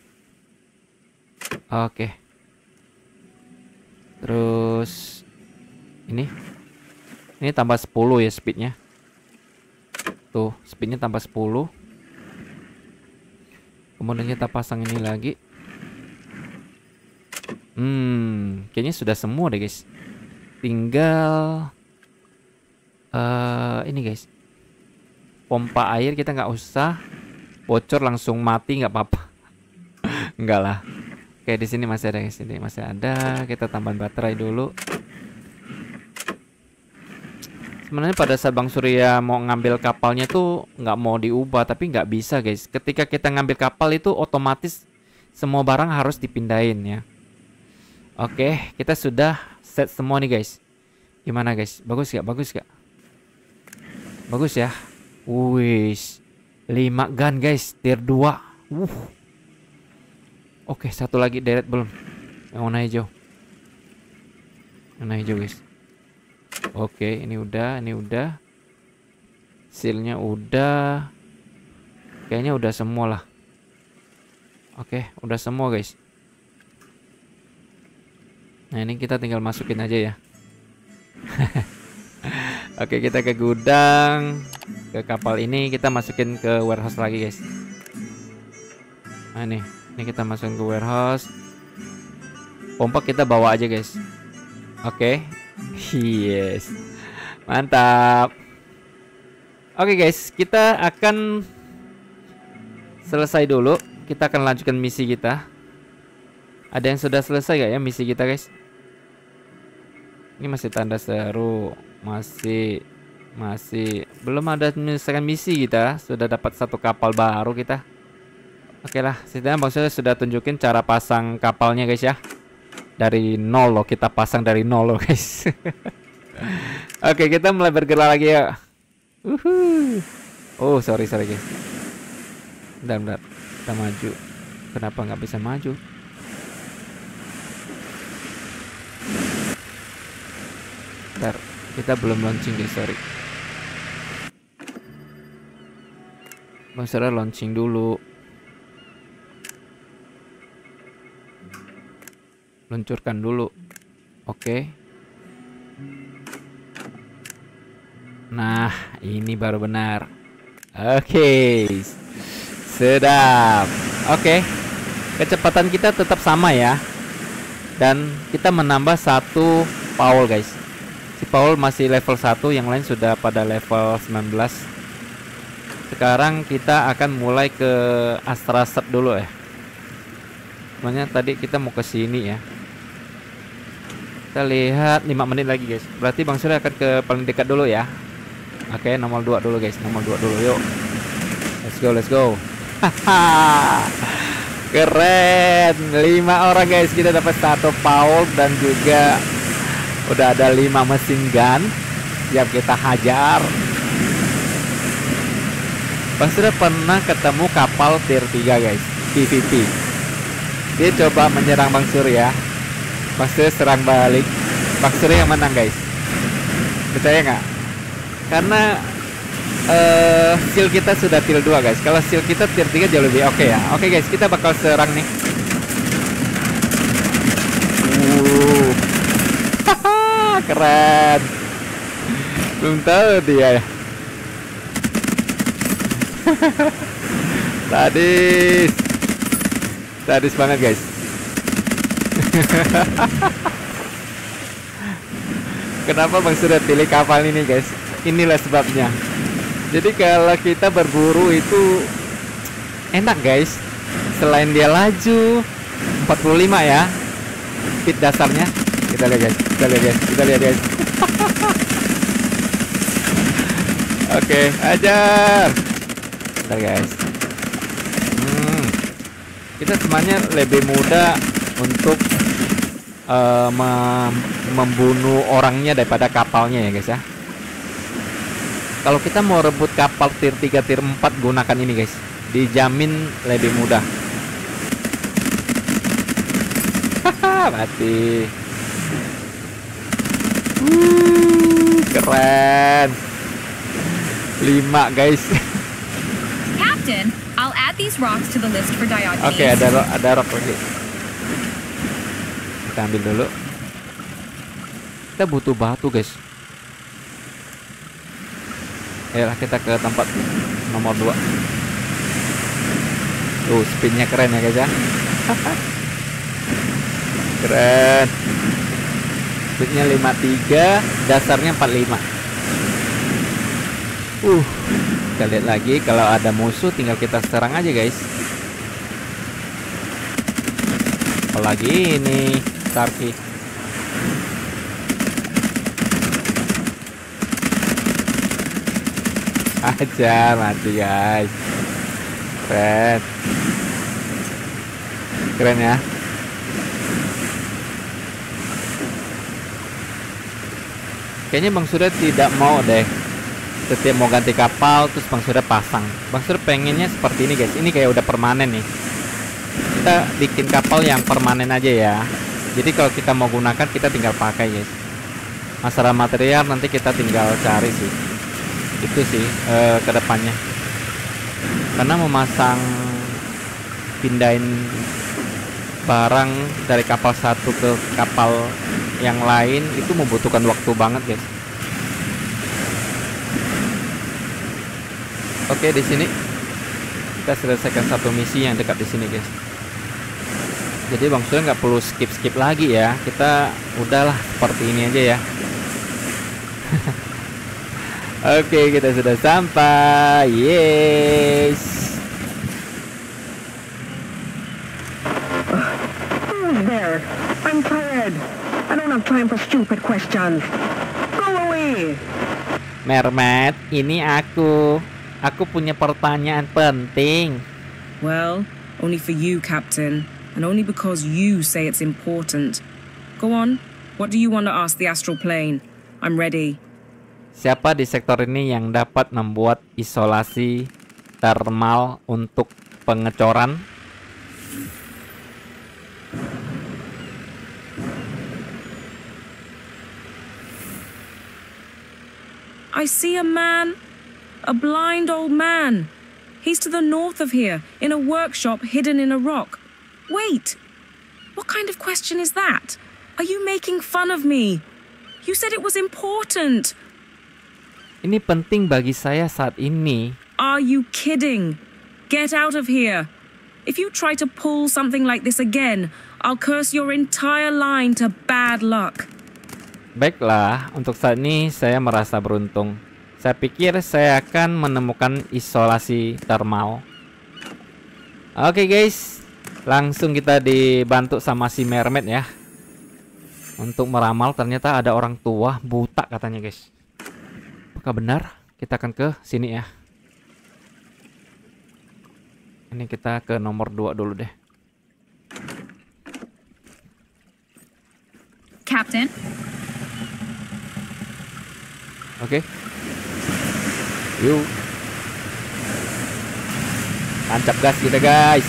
Oke. Terus ini tambah 10 ya speednya. Tuh, speednya tambah 10. Kemudian kita pasang ini lagi. Kayaknya sudah semua deh, guys. Tinggal ini, guys. Pompa air kita nggak usah. bocor langsung mati nggak apa-apa. Enggak lah. Oke, di sini masih ada, guys. Ini masih ada. Kita tambahin baterai dulu. Sebenarnya pada saat Bang Surya mau ngambil kapalnya tuh nggak mau diubah, tapi nggak bisa, guys. Ketika kita ngambil kapal itu otomatis semua barang harus dipindahin ya. Oke, kita sudah set semua nih, guys. Gimana, guys? Bagus gak? Bagus gak? Bagus ya. Wih, 5 gun, guys, tier 2. Oke, satu lagi deret belum? Yang warna hijau. Warna hijau, guys. Oke, ini udah. Sealnya udah. Kayaknya udah semua lah. Oke, udah semua, guys. Nah, ini kita tinggal masukin aja ya. Oke, kita ke gudang. Ke kapal ini kita masukin ke warehouse lagi, guys. Nah, ini kita masukin ke warehouse. Pompa kita bawa aja, guys. Oke. Yes. Mantap. Oke, guys, kita akan selesai dulu. Kita akan lanjutkan misi kita. Ada yang sudah selesai gak ya misi kita, guys? Ini masih tanda seru. Masih belum ada menyelesaikan misi kita. Sudah dapat 1 kapal baru kita. Oke lah, setidaknya Bang Surya sudah tunjukin cara pasang kapalnya, guys ya. Dari nol loh, kita pasang dari nol loh, guys. Oke, kita mulai bergerak lagi ya. Oh, sorry guys. Bentar. Kita maju. Kenapa nggak bisa maju? Bentar, kita belum launching, guys, sorry. Bang Surya launching dulu. Luncurkan dulu. Oke. Nah, ini baru benar. Oke. Sedap. Oke. Kecepatan kita tetap sama ya. Dan kita menambah 1 Paul, guys. Si Paul masih level 1, yang lain sudah pada level 19. Sekarang kita akan mulai ke Astra Set dulu ya. Sebenarnya tadi kita mau ke sini ya. Kita lihat 5 menit lagi, guys. Berarti Bang Surya akan ke paling dekat dulu ya. Oke, nomor 2 dulu, guys. Nomor 2 dulu, yuk. Let's go. Keren. 5 orang, guys. Kita dapat 1 Paul dan juga udah ada 5 mesin gun. Siap kita hajar. Bang Surya pernah ketemu kapal tier 3, guys. PvP. Dia coba menyerang Bang Surya. Bang Surya serang balik. Bang Surya yang menang, guys. Percaya nggak? Karena skill kita sudah tier 2, guys. Kalau skill kita tier 3 jauh lebih oke ya. Oke, guys, kita bakal serang nih. Keren. Belum tahu dia. Sadis banget, guys. Kenapa Bang Surya pilih kapal ini, guys? Inilah sebabnya. Jadi kalau kita berburu itu enak, guys. Selain dia laju 45 ya, speed dasarnya. Kita lihat, guys. Kita lihat, guys. Oke, ajar. Bentar, guys. Kita sebenarnya lebih mudah untuk membunuh orangnya daripada kapalnya ya, guys ya. Kalau kita mau rebut kapal tier 3, tier 4, gunakan ini, guys. Dijamin lebih mudah. Mati. Keren. 5, guys. Captain, I'll add these rocks to the list for Diogenes. Oke, ada rock lagi. Kita ambil dulu. Kita butuh batu, guys. Ayolah kita ke tempat nomor 2. Tuh, spinnya keren ya, guys ya. Keren. Speednya 53, dasarnya 45. Kita lihat lagi, kalau ada musuh tinggal kita serang aja guys. Apalagi ini Starkey. Ajar, mati guys. Keren. Keren ya. Kayaknya Bang Surya tidak mau deh setiap mau ganti kapal terus Bang Surya pasang. Bang Surya pengennya seperti ini guys. Ini kayak udah permanen nih. Kita bikin kapal yang permanen aja ya. Jadi kalau kita mau gunakan kita tinggal pakai guys. Masalah material nanti kita tinggal cari sih. Itu sih kedepannya. Karena memasang pindahin barang dari kapal satu ke kapal yang lain itu membutuhkan waktu banget guys. Oke, di sini kita selesaikan satu misi yang dekat di sini guys. Jadi Bang Surya nggak perlu skip lagi ya. Kita udahlah seperti ini aja ya. Oke, kita sudah sampai. Yes. Who's there? I'm tired. I don't have time for stupid questions. Go away. Mermaid, ini aku. Aku punya pertanyaan penting. Well, only for you, Captain. And only because you say it's important. Go on. What do you want to ask the astral plane? I'm ready. Siapa di sektor ini yang dapat membuat isolasi thermal untuk pengecoran? I see a man. A blind old man. He's to the north of here, in a workshop hidden in a rock. Wait! What kind of question is that? Are you making fun of me? You said it was important. Ini penting bagi saya saat ini. Are you kidding? Get out of here. If you try to pull something like this again, I'll curse your entire line to bad luck. Baiklah, untuk saat ini saya merasa beruntung. Saya pikir saya akan menemukan isolasi thermal. Oke guys, langsung kita dibantu sama si mermaid ya. Untuk meramal ternyata ada orang tua buta katanya guys. Apakah benar? Kita akan ke sini ya. Ini kita ke nomor 2 dulu deh. Captain. Oke. Yuk. Tancap gas kita guys.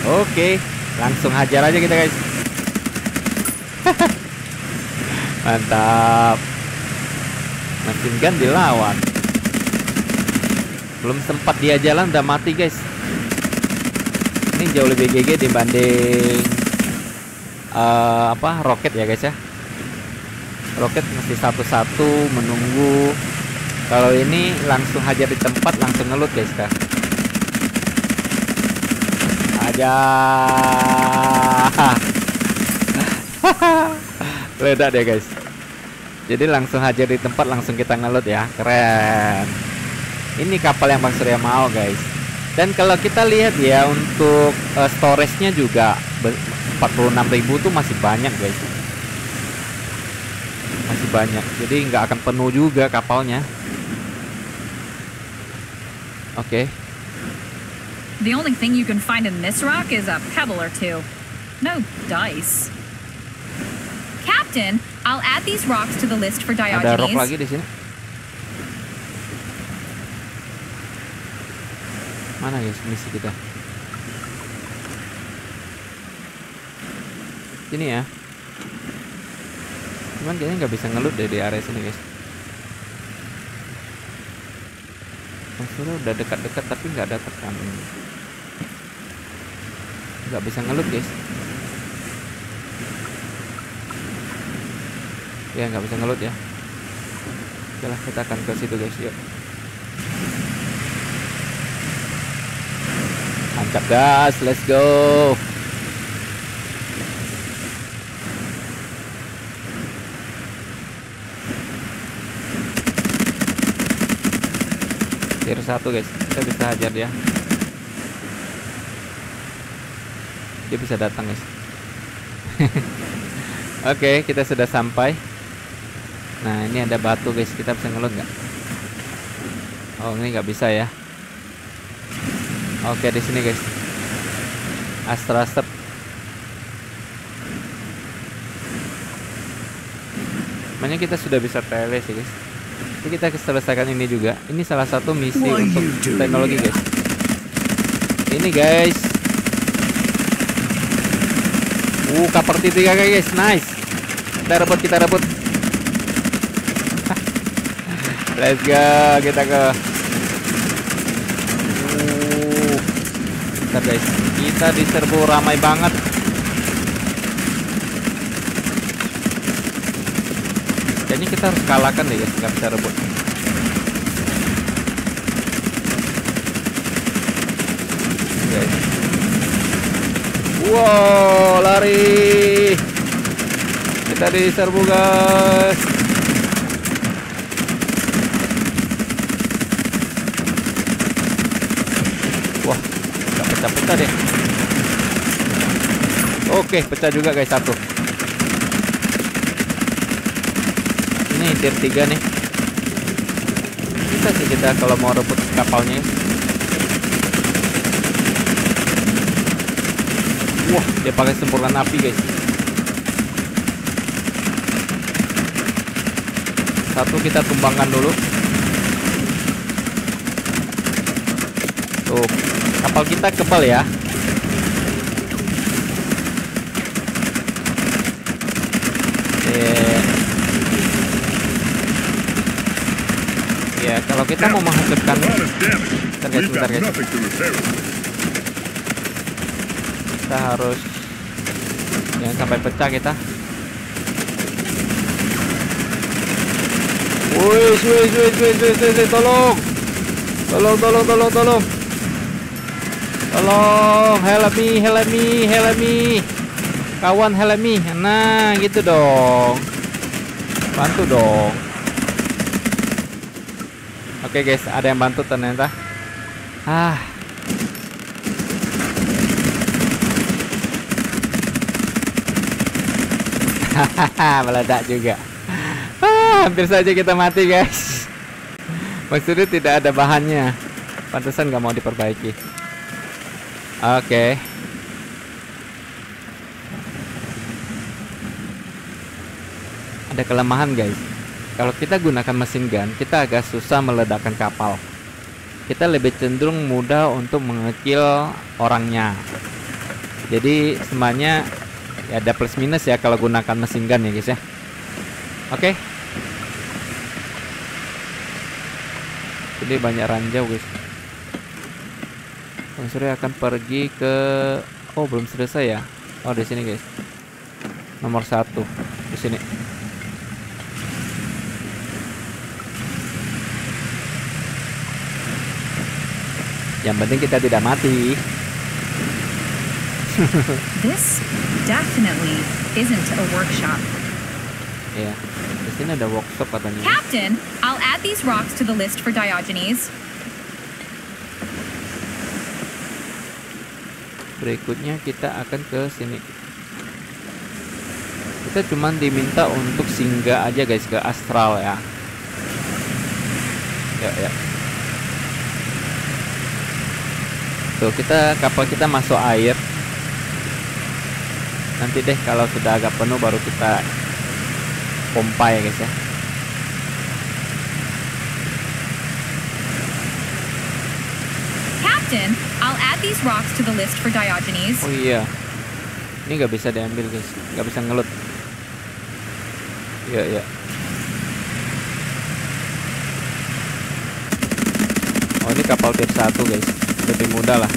Oke, langsung hajar aja kita guys. Mantap. Machine gun dilawan. Belum sempat dia jalan udah mati guys. Ini jauh lebih GG dibanding roket ya guys ya. Roket mesti satu-satu menunggu. Kalau ini langsung hajar di tempat, langsung ngelut guys kah. Aja. Ledak deh guys. Jadi langsung hajar di tempat, langsung kita ngelut ya. Keren. Ini kapal yang Bang Surya mau guys. Dan kalau kita lihat ya untuk storage-nya juga 46.000 tuh masih banyak guys. Masih banyak. Jadi nggak akan penuh juga kapalnya. Oke. The only thing you can find in this rock is a pebble or two. No dice. Captain, I'll add these rocks to the list for Diogenes. Ada rock lagi di sini. Mana guys misi kita? Sini ya. Cuman kayaknya nggak bisa ngelut deh di area sini guys. Maksudnya udah dekat-dekat tapi nggak ada tekan. Nggak bisa ngelut guys. Ya nggak bisa ngelut ya. Oke lah, kita akan ke situ guys. Yuk. Tancap gas, let's go. Tier 1 guys, kita bisa hajar dia. Dia bisa datang guys. Oke, kita sudah sampai. Nah, ini ada batu guys, kita bisa ngeloot nggak? Oh, ini nggak bisa ya. Oke, di sini guys. Astra Step. Makanya kita sudah bisa tele sih guys. Jadi kita selesaikan ini juga. Ini salah satu misi untuk teknologi guys. Ini guys. Kapal T3 guys, nice. Kita rebut. Let's go, kita ke. Bentar guys, kita diserbu ramai banget. Kayaknya kita harus kalahkan deh guys, nggak bisa rebut. Guys. Wow, lari. Kita diserbu guys. Wah, nggak pecah-pecah deh. Oke, pecah juga guys satu. Ini tier 3 nih. Bisa sih kita kalau mau rebut kapalnya. Wah, dia pakai semprotan api guys. Satu kita tumbangkan dulu. Tuh, kapal kita kebal ya. Ya, kalau kita mau menghancurkan, bentar guys. Kita harus jangan sampai pecah kita. Wih, tolong. Help me. Kawan, help me. Nah, gitu dong. Bantu dong. Oke guys, ada yang bantu ternyata. Meledak juga. Hampir saja kita mati guys. Maksudnya tidak ada bahannya. Pantesan nggak mau diperbaiki. Oke. Ada kelemahan guys. Kalau kita gunakan mesin gun, kita agak susah meledakkan kapal. Kita lebih cenderung mudah untuk mengecil orangnya. Jadi semuanya ya ada plus minus ya kalau gunakan mesin gun ya guys ya. Oke. Jadi banyak ranjau guys. Bang Surya akan pergi ke, oh belum selesai ya. Oh di sini guys. Nomor 1 di sini. Yang penting kita tidak mati. This definitely isn't a workshop. Ya, di sini ada workshop katanya. Captain, I'll add these rocks to the list for Diogenes. Berikutnya kita akan ke sini. Kita cuman diminta untuk singgah aja guys ke Astral ya. Ya. Tuh, kapal kita masuk air. Nanti deh kalau sudah agak penuh baru kita pompa ya guys ya. Captain, I'll add these rocks to the list for Diogenes. Oh iya. Ini nggak bisa diambil guys. Nggak bisa ngelut. Iya. Oh ini kapal tier 1 guys. Lebih mudah lah.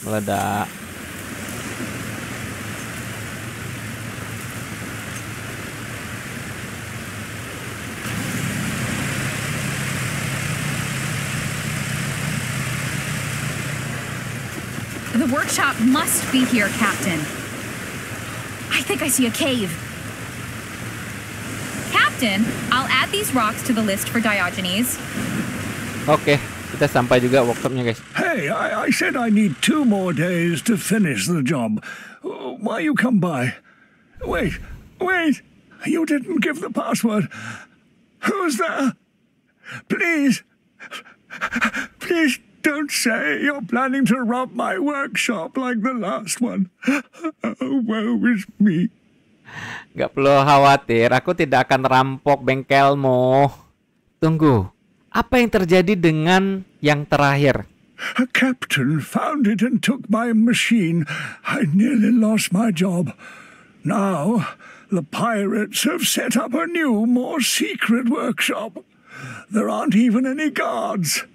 Meledak. The workshop must be here, Captain. I think I see a cave. Captain! Captain, I'll add these rocks to the list for Diogenes. Oke, kita sampai juga workshopnya guys. Hey, I said I need 2 more days to finish the job. Why you come by? Wait. You didn't give the password. Who's there? Please don't say you're planning to rob my workshop like the last one. Oh, woe is me. Gak perlu khawatir, aku tidak akan rampok bengkelmu. Tunggu, apa yang terjadi dengan yang terakhir? A captain found it and took my machine. I nearly lost my job. Now, the pirates have set up a new, more secret workshop. There aren't even any guards.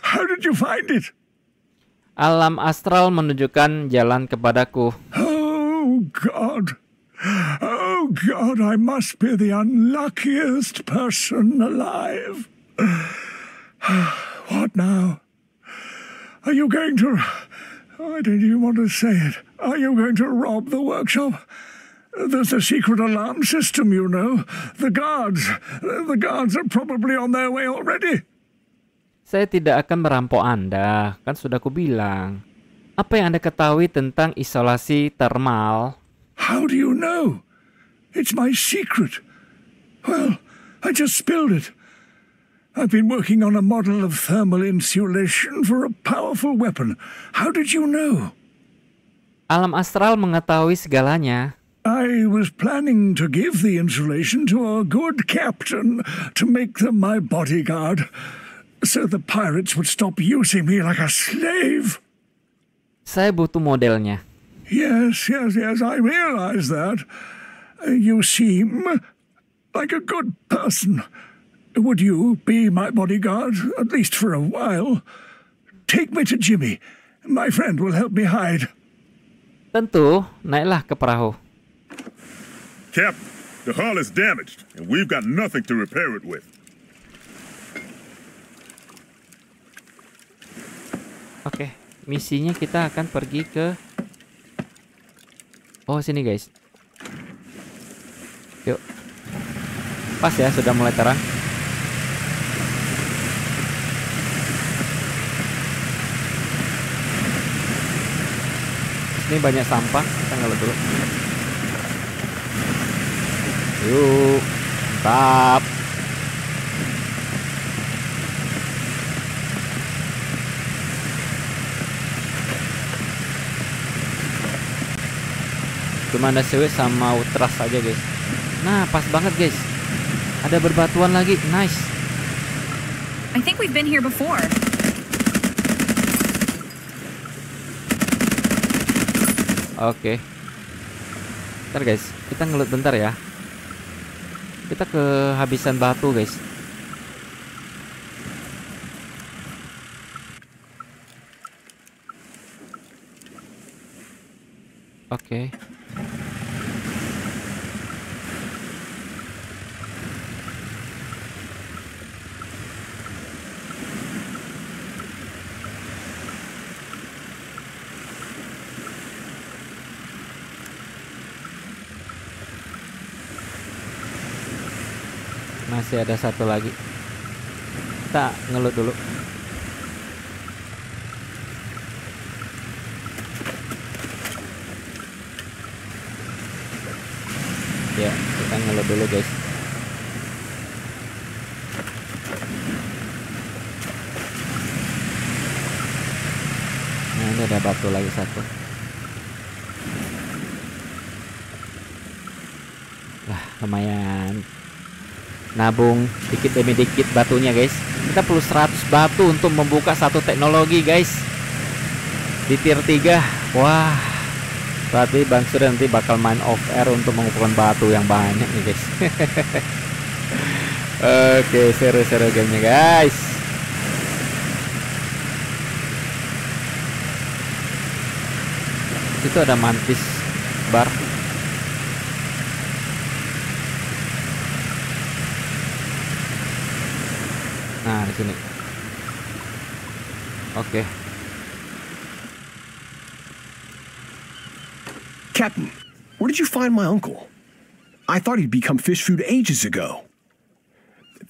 How did you find it? Alam astral menunjukkan jalan kepadaku. Oh God, I must be the unluckiest person alive. What now? Are you going to... I don't even want to say it. Are you going to rob the workshop? There's a secret alarm system, you know. The guards are probably on their way already. Saya tidak akan merampok Anda, kan sudah kubilang. Apa yang Anda ketahui tentang isolasi termal? How do you know? It's my secret. Well, I just spilled it. I've been working on a model of thermal insulation for a powerful weapon. How did you know? Alam astral mengetahui segalanya. I was planning to give the insulation to a good captain to make them my bodyguard, so the pirates would stop using me like a slave. Saya butuh modelnya. Yes, I realize that. You seem like a good person. Would you be my bodyguard, at least for a while? Take me to Jimmy. My friend will help me hide. Tentu, naiklah ke perahu. Captain, the hull is damaged, and we've got nothing to repair it with. Oke, misinya kita akan pergi ke... Oh, sini guys. Yuk. Pas ya, sudah mulai terang. Ini banyak sampah, kita ngelut dulu. Yuk, mantap. Cuma ada cewek sama utras aja guys. Nah, pas banget guys. Ada berbatuan lagi, nice. I think we've been here before. Oke. Bentar guys, kita ngelut bentar ya. Kita kehabisan batu guys. Oke. Masih ada satu lagi. Kita ngelut dulu. Ya, kita ngelut dulu guys. Nah, ini ada batu lagi satu. Lah, lumayan. Nabung dikit demi dikit batunya guys. Kita perlu 100 batu untuk membuka satu teknologi guys. Di tier 3. Wah, berarti Bang Surya nanti bakal main off air untuk mengumpulkan batu yang banyak nih guys. Oke, seru-seru gamenya guys. Itu ada mantis bar. Nah, di sini. Oke. Captain, where did you find my uncle? I thought he'd become fish food ages ago.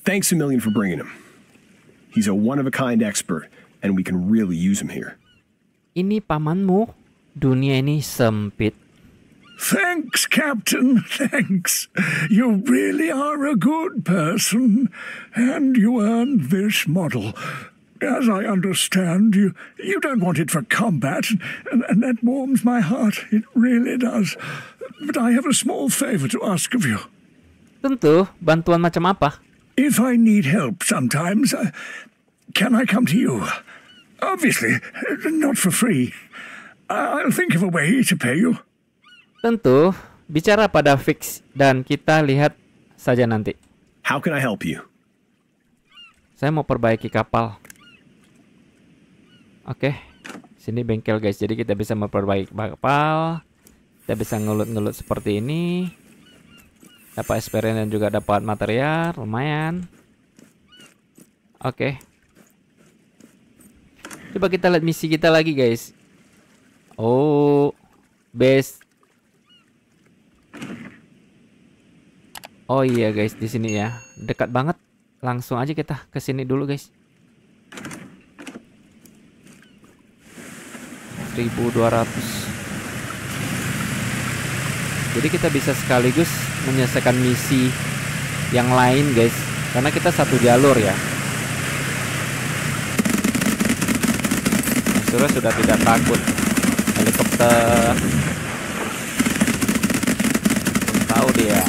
Thanks a million for bringing him. He's a one-of-a-kind expert, and we can really use him here. Ini pamanmu. Dunia ini sempit. Thanks, Captain, thanks. You really are a good person, and you earned this model. As I understand, you don't want it for combat, and that warms my heart. It really does. But I have a small favor to ask of you. Tentu, bantuan macam apa? If I need help sometimes, can I come to you? Obviously, not for free. I'll think of a way to pay you. Tentu, bicara pada fix dan kita lihat saja nanti. How can I help you? Saya mau perbaiki kapal. Oke, sini bengkel guys. Jadi kita bisa memperbaiki kapal. Kita bisa ngelut-ngelut seperti ini. Dapat experience dan juga dapat material, lumayan. Oke. Coba kita lihat misi kita lagi guys. Oh, base. Oh iya guys, di sini ya. Dekat banget. Langsung aja kita ke sini dulu guys. 1200. Jadi kita bisa sekaligus menyelesaikan misi yang lain guys. Karena kita satu jalur ya. Surya sudah tidak takut. Helikopter. Belum tahu dia.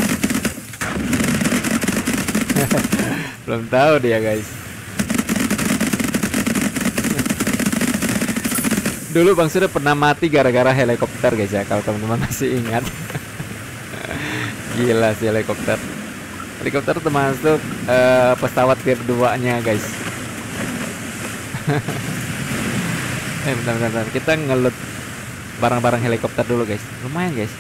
Belum tahu dia guys. Dulu Bang Surya pernah mati gara-gara helikopter guys ya. Kalau teman-teman masih ingat. Gila sih helikopter. Helikopter termasuk pesawat tier 2-nya guys. Bentar. Kita ngelut barang-barang helikopter dulu guys. Lumayan guys.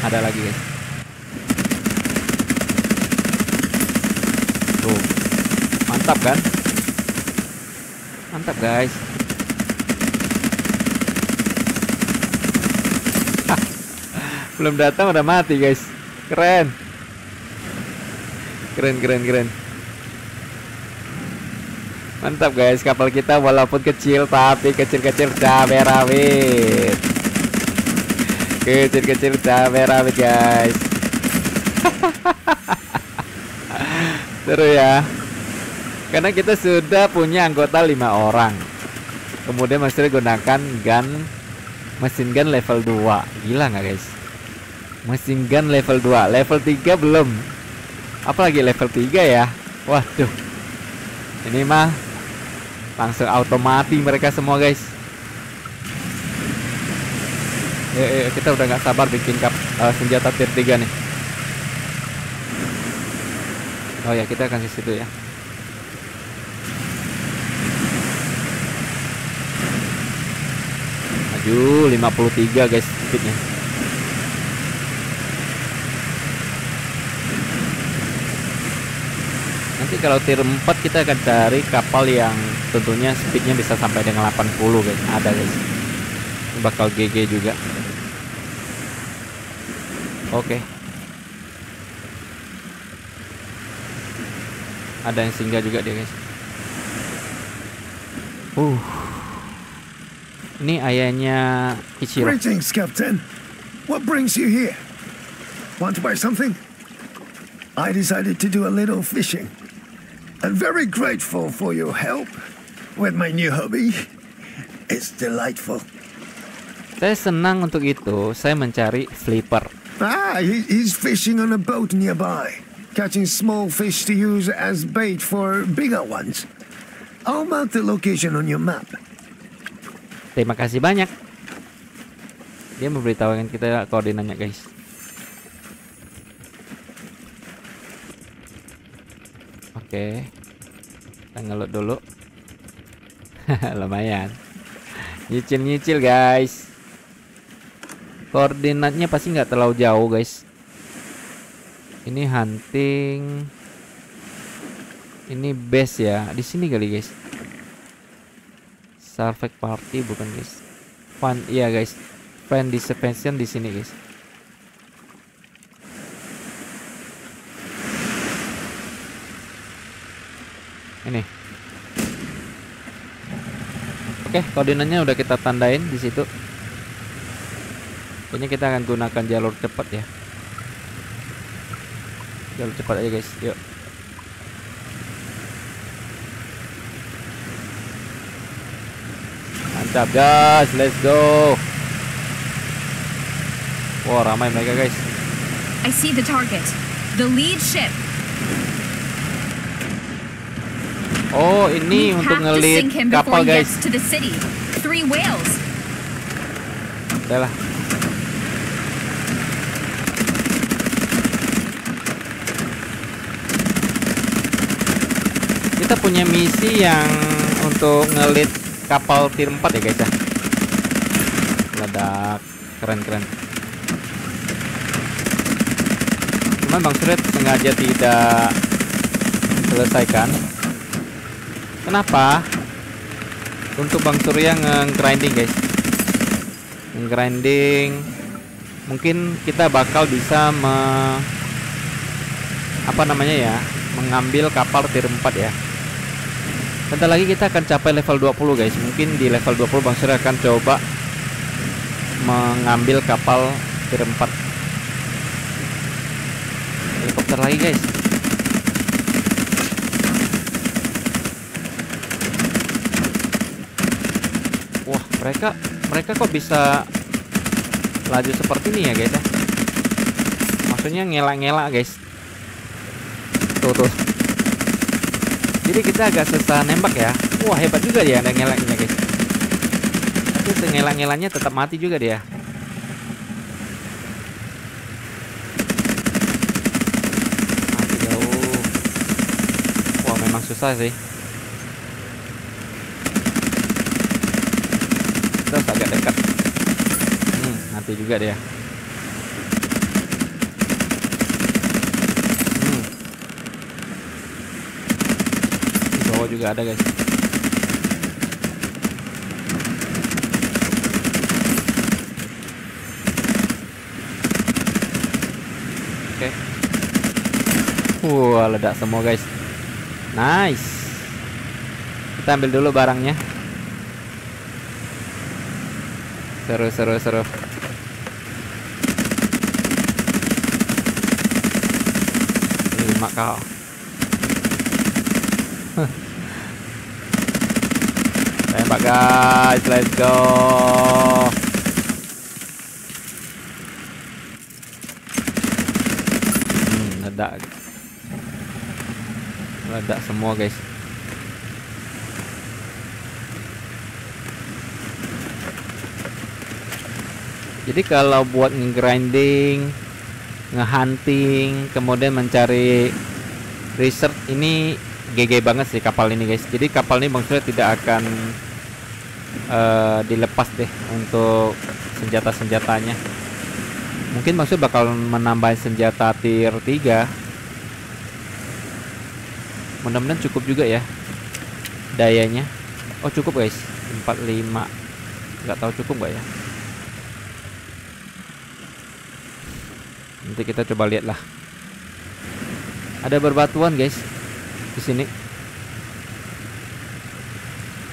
Ada lagi guys. Tuh. Mantap kan? Mantap guys. Belum datang udah mati guys. Keren. Keren. Mantap guys, kapal kita walaupun kecil tapi kecil-kecil cabai rawit. Kecil-kecil cabai rawit guys. Seru ya. Karena kita sudah punya anggota 5 orang. Kemudian masih gunakan mesin gun level 2. Gila nggak guys? Mesin gun level 2. Level 3 belum. Apalagi level 3 ya. Waduh. Ini mah langsung automati mereka semua guys. Kita udah nggak sabar bikin senjata tier 3 nih. Oh ya, kita akan ke situ ya. Maju 53 guys speednya. Nanti kalau tier 4 kita akan cari kapal yang tentunya speednya bisa sampai dengan 80 guys. Ada guys. Ini bakal GG juga. Oke. Ada yang singgah juga dia guys. Ini ayahnya Ichiro. Greetings, Captain. What brings you here? Want to buy something? I decided to do a little fishing. I'm very grateful for your help with my new hobby. It's delightful. Saya senang untuk itu. Saya mencari flipper. He's fishing on a boat nearby, catching small fish to use as bait for bigger ones. I'll mark the location on your map. Terima kasih banyak. Dia memberitahukan kita koordinatnya guys. Oke. Kita ngelut dulu. Lumayan. Nyicil guys. Koordinatnya pasti nggak terlalu jauh guys. Ini hunting. Ini base ya. Di sini kali guys. Survey party bukan guys. Fun, iya guys. Find distribution di sini guys. Ini. Oke, koordinatnya udah kita tandain di situ. Kayaknya kita akan gunakan jalur cepat ya. Jalur cepat aja guys, yuk. Mantap guys, let's go. Wah, ramai mereka guys. I see the target. The lead ship. Oh, ini untuk ngelit kapal guys. To the city. 3 whales. Udahlah. Kita punya misi yang untuk ngelit kapal tier 4 ya guys ya. Meledak. Keren-keren. Cuman Bang Surya sengaja tidak selesaikan. Kenapa? Untuk Bang Surya nge-grinding guys. Nge-grinding. Mungkin kita bakal bisa mengambil kapal tier 4 ya. Bentar lagi kita akan capai level 20 guys. Mungkin di level 20 Bang Surya akan coba mengambil kapal tier 4. Helikopter lagi guys. Wah, mereka kok bisa laju seperti ini ya guys ya. Maksudnya ngelak-ngelak guys. Tuh. Jadi kita agak susah nembak ya. Wah, hebat juga dia ada ngelaknya guys. Tapi sengelak-ngelaknya tetap mati juga dia. Mati jauh. Wah, memang susah sih. Terus agak dekat. Nanti juga dia. Di bawah juga ada guys. Oke. Wah, ledak semua guys. Nice. Kita ambil dulu barangnya. Seru. 5 kau. Tembak guys, let's go. Ledak semua guys. Jadi kalau buat nge-grinding, nge-hunting, kemudian mencari research, ini GG banget sih kapal ini guys. Jadi kapal ini Bang Surya tidak akan dilepas deh untuk senjata-senjatanya. Mungkin Bang Surya bakal menambah senjata tier 3. Mudah-mudahan cukup juga ya dayanya. Oh, cukup guys, 45. Nggak tahu cukup nggak ya. Nanti kita coba lihat lah. Ada berbatuan guys di sini.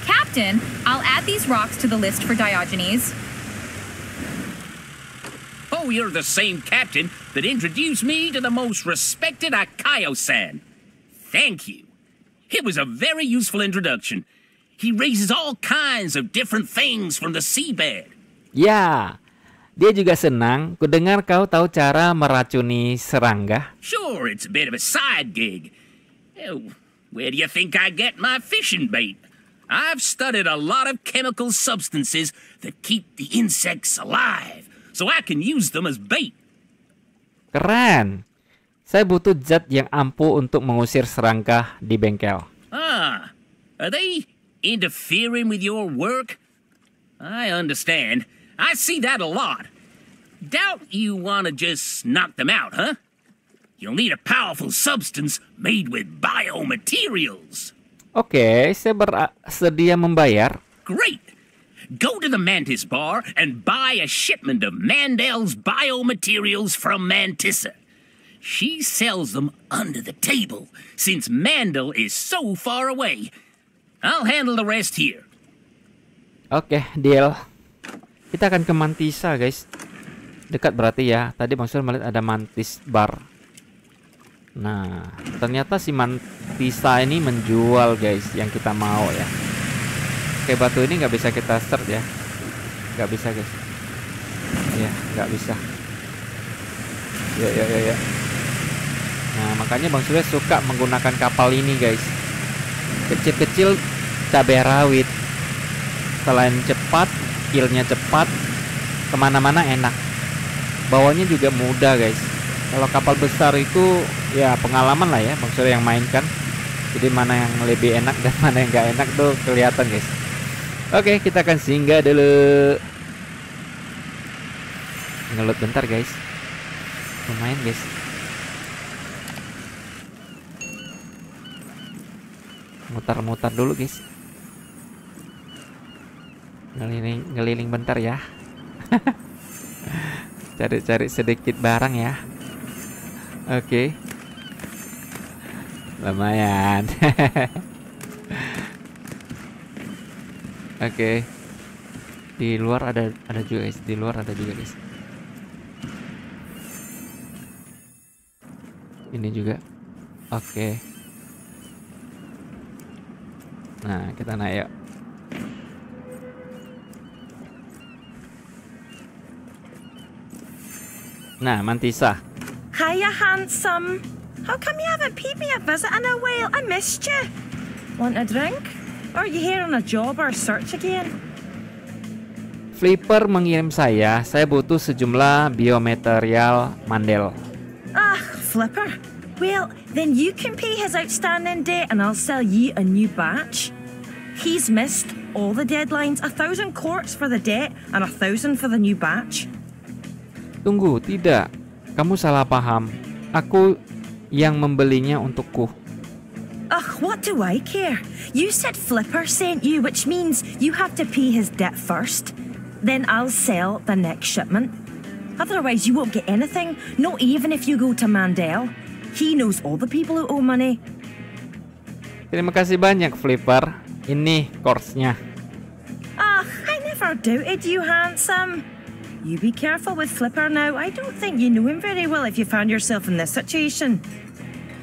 Captain, I'll add these rocks to the list for Diogenes. Oh, you're the same captain that introduced me to the most respected Akayo-san. Thank you. It was a very useful introduction. He raises all kinds of different things from the seabed. Ya, dia juga senang kudengar kau tahu cara meracuni serangga. Sure, it's a bit of a side gig. Oh, where do you think I get my fishing bait? I've studied a lot of chemical substances that keep the insects alive, so I can use them as bait. Keren. Saya butuh zat yang ampuh untuk mengusir serangga di bengkel. Ah, are they interfering with your work? I understand. I see that a lot. Doubt you want to just knock them out, huh? You'll need a powerful substance made with biomaterials. Oke, saya bersedia membayar. Great. Go to the Mantis Bar and buy a shipment of Mandel's biomaterials from Mantissa. She sells them under the table, since Mandel is so far away. I'll handle the rest here. Oke, deal. Kita akan ke Mantissa, guys. Dekat berarti ya. Tadi Bang Sur melihat ada Mantis Bar. Nah, ternyata si Mantissa ini menjual, guys, yang kita mau ya. Oke, batu ini nggak bisa kita search ya. Nggak bisa, guys. Ya, nggak bisa. Ya. Nah, makanya Bang Surya suka menggunakan kapal ini, guys. Kecil-kecil cabai rawit. Selain cepat, killnya cepat, kemana-mana enak. Bawanya juga mudah, guys. Kalau kapal besar itu ya pengalaman lah ya, Bang Surya yang mainkan. Jadi mana yang lebih enak dan mana yang nggak enak tuh kelihatan, guys. Oke, kita akan singgah dulu. Ngelut bentar, guys. Lumayan, guys. Mutar-mutar dulu, guys. Ngeliling bentar ya. Cari-cari sedikit barang ya. Oke. Lumayan. Oke. Di luar ada juga, guys. Di luar ada juga, guys. Ini juga. Oke. Nah, kita naik yuk. Nah, Mantissa. Hiya, handsome. How come you haven't paid me a visit in a while? I missed you. Want a drink? Or are you here on a job or search again? Flipper mengirim saya butuh sejumlah biomaterial Mandel. Ah, Flipper. Well, then you can pay his outstanding debt and I'll sell you a new batch. He's missed all the deadlines, 1,000 quartz for the debt and 1,000 for the new batch. Tunggu, tidak. Kamu salah paham. Aku yang membelinya untukku. Ugh, what do I care? You said Flipper sent you, which means you have to pay his debt first. Then I'll sell the next shipment. Otherwise, you won't get anything, not even if you go to Mandel. He knows all the people who owe money. Terima kasih banyak, Flipper. Ini course-nya. I never doubted you, handsome. You be careful with Flipper now. I don't think you know him very well if you found yourself in this situation.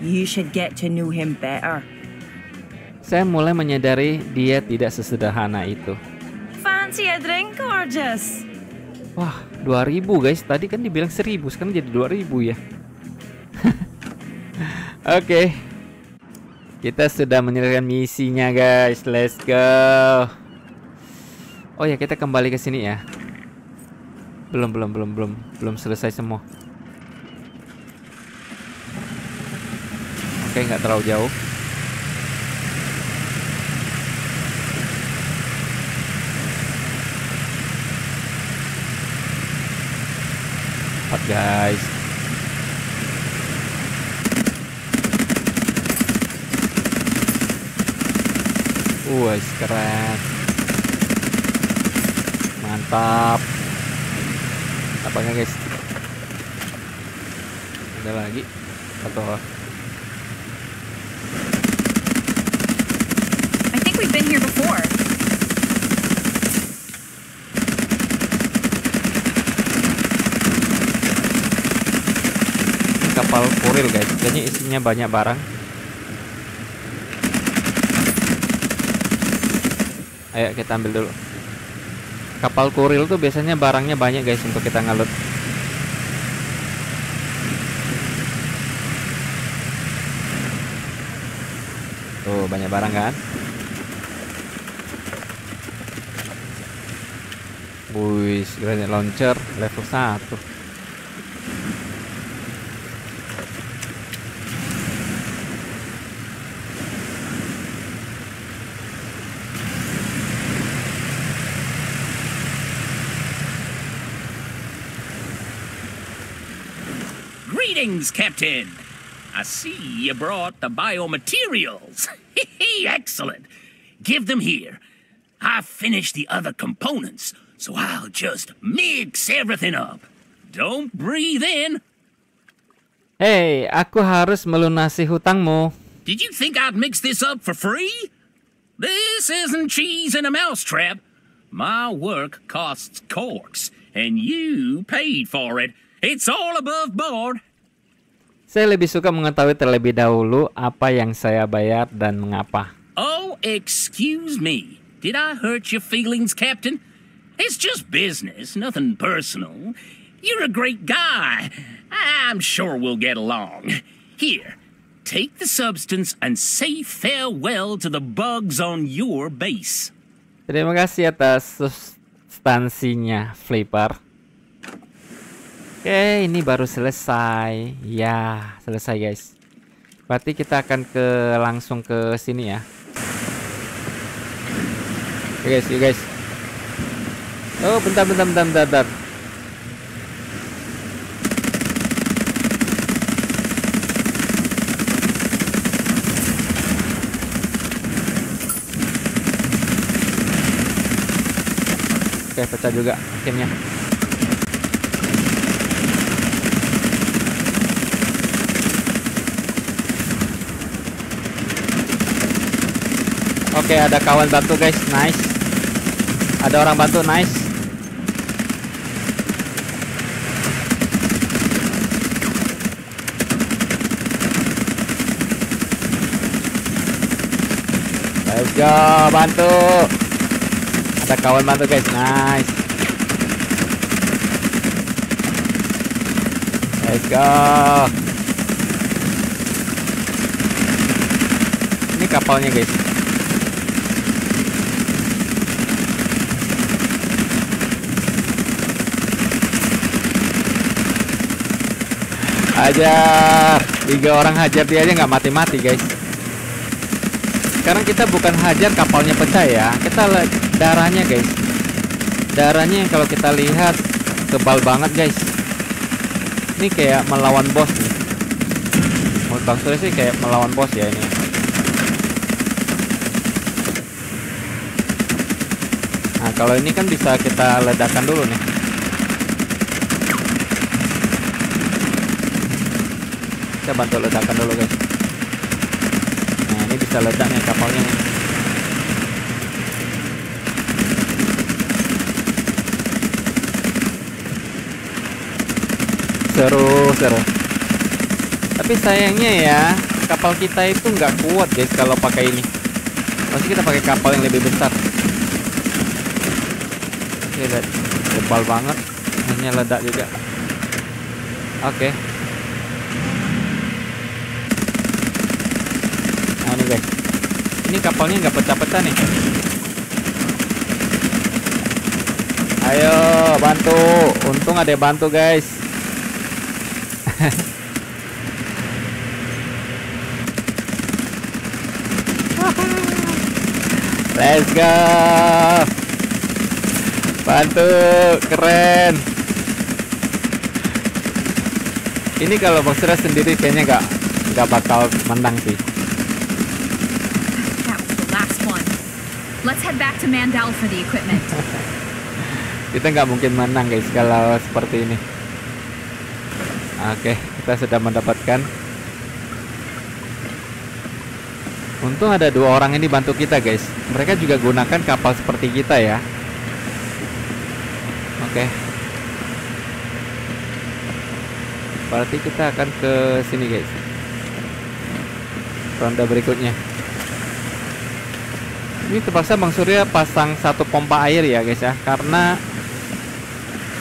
You should get to know him better. Saya mulai menyadari dia tidak sesederhana itu. Fancy a drink, gorgeous? Wah, 2.000, guys. Tadi kan dibilang 1.000, sekarang jadi 2.000 ya. Oke. Kita sudah menyelesaikan misinya, guys. Let's go. Oh ya, kita kembali ke sini ya. Belum selesai semua. Oke, nggak terlalu jauh. Cepat, guys. Keren. Mantap. Apanya, guys? Ada lagi atau I think we've been here before. Kapal kurir, guys. Kayaknya isinya banyak barang. Ayo kita ambil dulu. Kapal kurir tuh biasanya barangnya banyak, guys, untuk kita ngalut. Tuh, banyak barang kan? Wih, granat launcher level 1. Greetings, Captain. I see you brought the biomaterials. Excellent. Give them here. I finished the other components, so I'll just mix everything up. Don't breathe in. Hey, aku harus melunasi hutangmu. Did you think I'd mix this up for free? This isn't cheese in a mousetrap. My work costs corks, and you paid for it. It's all above board. Saya lebih suka mengetahui terlebih dahulu apa yang saya bayar dan mengapa. Oh, excuse me. Did I hurt your feelings, Captain? It's just business, nothing personal. You're a great guy. I'm sure we'll get along. Here, take the substance and say farewell to the bugs on your base. Terima kasih atas substansinya, Flipper. Oke, ini baru selesai. Ya, selesai guys. Berarti kita akan langsung ke sini ya. Oke guys, Oh, bentar. Oke, pecah juga akhirnya. Oke, ada kawan bantu guys, nice. Ada orang bantu, nice. Let's go, bantu. Ada kawan bantu guys, nice. Let's go. Ini kapalnya guys. Hajar, 3 orang hajar dia aja nggak mati-mati guys. Sekarang kita bukan hajar kapalnya pecah ya, kita lihat darahnya guys. Darahnya yang kalau kita lihat tebal banget guys. Ini kayak melawan bos nih. Menurut Bang Surya sih kayak melawan bos ya ini. Nah kalau ini kan bisa kita ledakan dulu nih. Kita bantu ledakan dulu guys. Nah ini bisa ledak nih kapalnya nih. Seru. Tapi sayangnya ya kapal kita itu nggak kuat guys kalau pakai ini. Pasti kita pakai kapal yang lebih besar. Oke, lihat tebal banget, hanya ledak juga. Oke. Nah ini guys, ini kapalnya nggak pecah-pecah nih. Ayo bantu, untung ada yang bantu guys. Let's go, bantu, keren. Ini kalau Bang Surya sendiri kayaknya nggak bakal menang sih. Let's head back to Mandal for the equipment. Kita nggak mungkin menang guys kalau seperti ini. Oke, kita sudah mendapatkan. Untung ada 2 orang ini bantu kita guys. Mereka juga gunakan kapal seperti kita ya. Oke. Berarti kita akan ke sini guys. Ronde berikutnya. Ini terpaksa Bang Surya pasang 1 pompa air ya guys ya, karena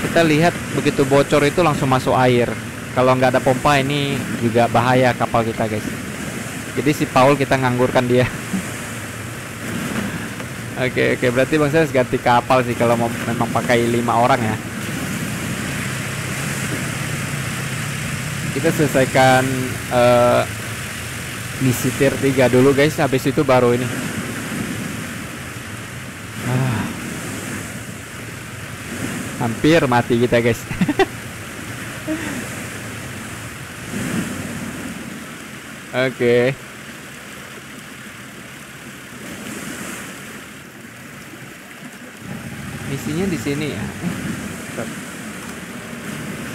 kita lihat begitu bocor itu langsung masuk air. Kalau nggak ada pompa ini juga bahaya kapal kita guys. Jadi si Paul kita nganggurkan dia. Oke, berarti Bang Surya harus ganti kapal sih kalau mau memang pakai 5 orang ya. Kita selesaikan misi tier 3 dulu guys, habis itu baru ini. Hampir mati kita guys. Oke. Misinya di sini ya.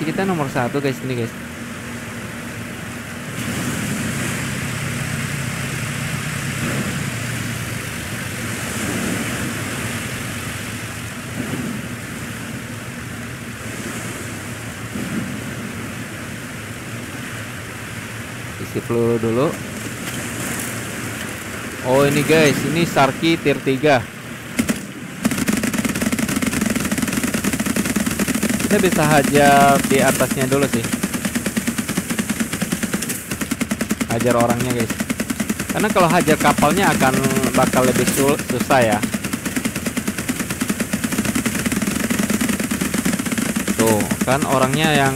Kita nomor 1 guys, ini guys. Isi peluru dulu. Oh ini guys, ini Sharky tier 3. Kita bisa hajar di atasnya dulu sih. Hajar orangnya guys. Karena kalau hajar kapalnya bakal lebih susah ya. Tuh, kan orangnya yang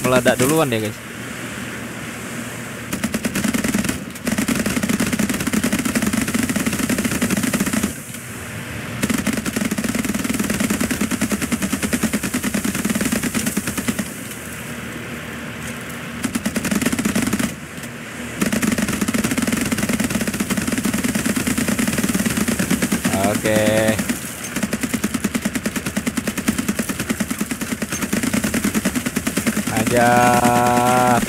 meledak duluan ya guys. Oke. Ajar.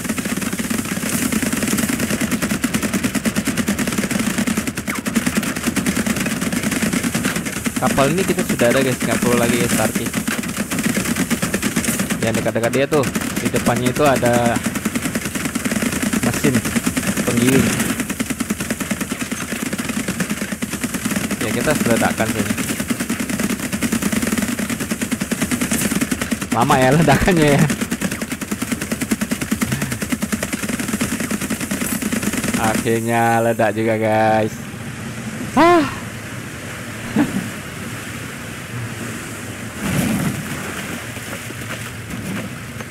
Kapal ini kita sudah ada guys, nggak perlu lagi Sharky. Yang dekat-dekat dia tuh, di depannya itu ada mesin penggiling. Ya kita ledakan sini. Lama ya ledakannya ya. Akhirnya ledak juga guys.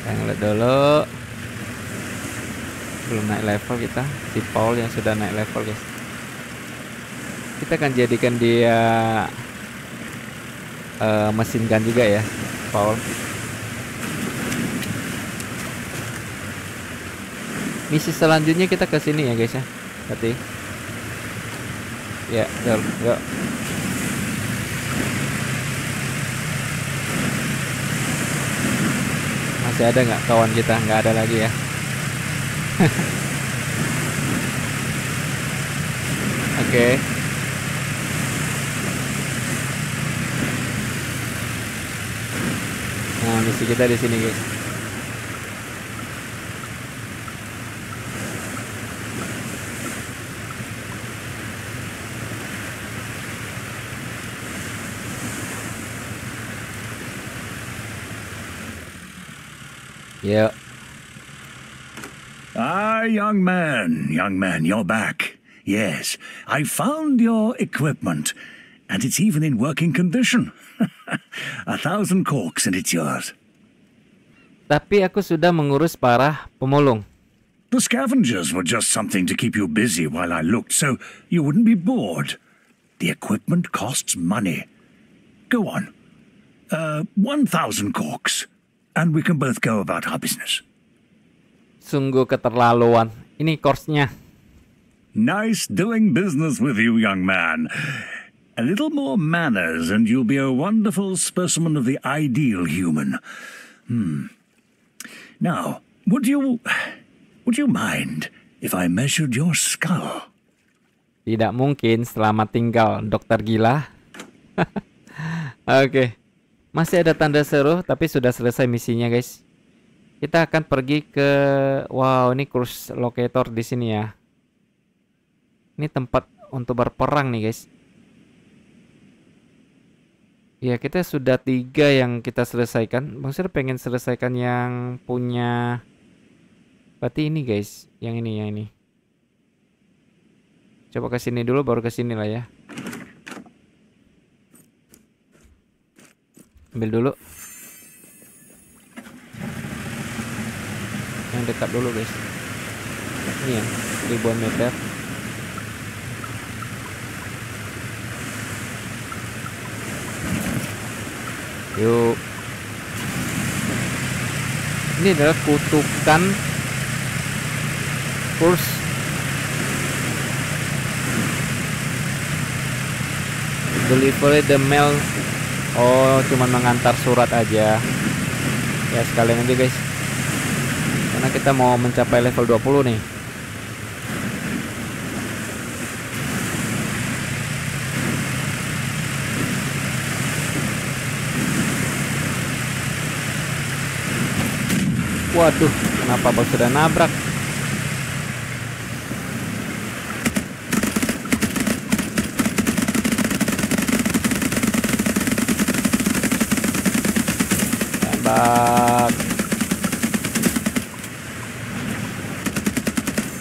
Yang lihat dulu. Belum naik level kita. Si Paul yang sudah naik level guys. Kita akan jadikan dia mesin gun juga ya, Paul. Misi selanjutnya kita ke sini ya guys ya. Berarti ya, yuk. Masih ada nggak kawan kita? Nggak ada lagi ya. Oke. Nah, misi kita di sini guys. Yeah. Ah, young man, you're back. Yes, I found your equipment, and it's even in working condition. 1,000 corks and it's yours. Tapi aku sudah mengurus para pemulung. The scavengers were just something to keep you busy while I looked, so you wouldn't be bored. The equipment costs money. Go on. 1,000 corks, and we can both go about our business. Sungguh keterlaluan. Ini course-nya. Nice doing business with you, young man. A little more manners and you'll be a wonderful specimen of the ideal human. Now, would you mind if I measured your skull? Tidak mungkin, selamat tinggal, dokter gila. Oke. Masih ada tanda seru, tapi sudah selesai misinya, guys. Kita akan pergi ke, wow, ini cruise locator di sini ya. Ini tempat untuk berperang nih, guys. Ya, kita sudah 3 yang kita selesaikan. Bang Sir pengen selesaikan yang punya, berarti ini guys, yang ini. Coba ke sini dulu, baru ke sini lah ya. Ambil dulu. Yang dekat dulu guys. Ini ya, 1000 meter. Yuk. Ini adalah kutukan kurs. Deliver the mail Oh, cuman mengantar surat aja. Ya sekalian aja guys. Karena kita mau mencapai level 20 nih. Waduh, kenapa bos sudah nabrak? Tembak.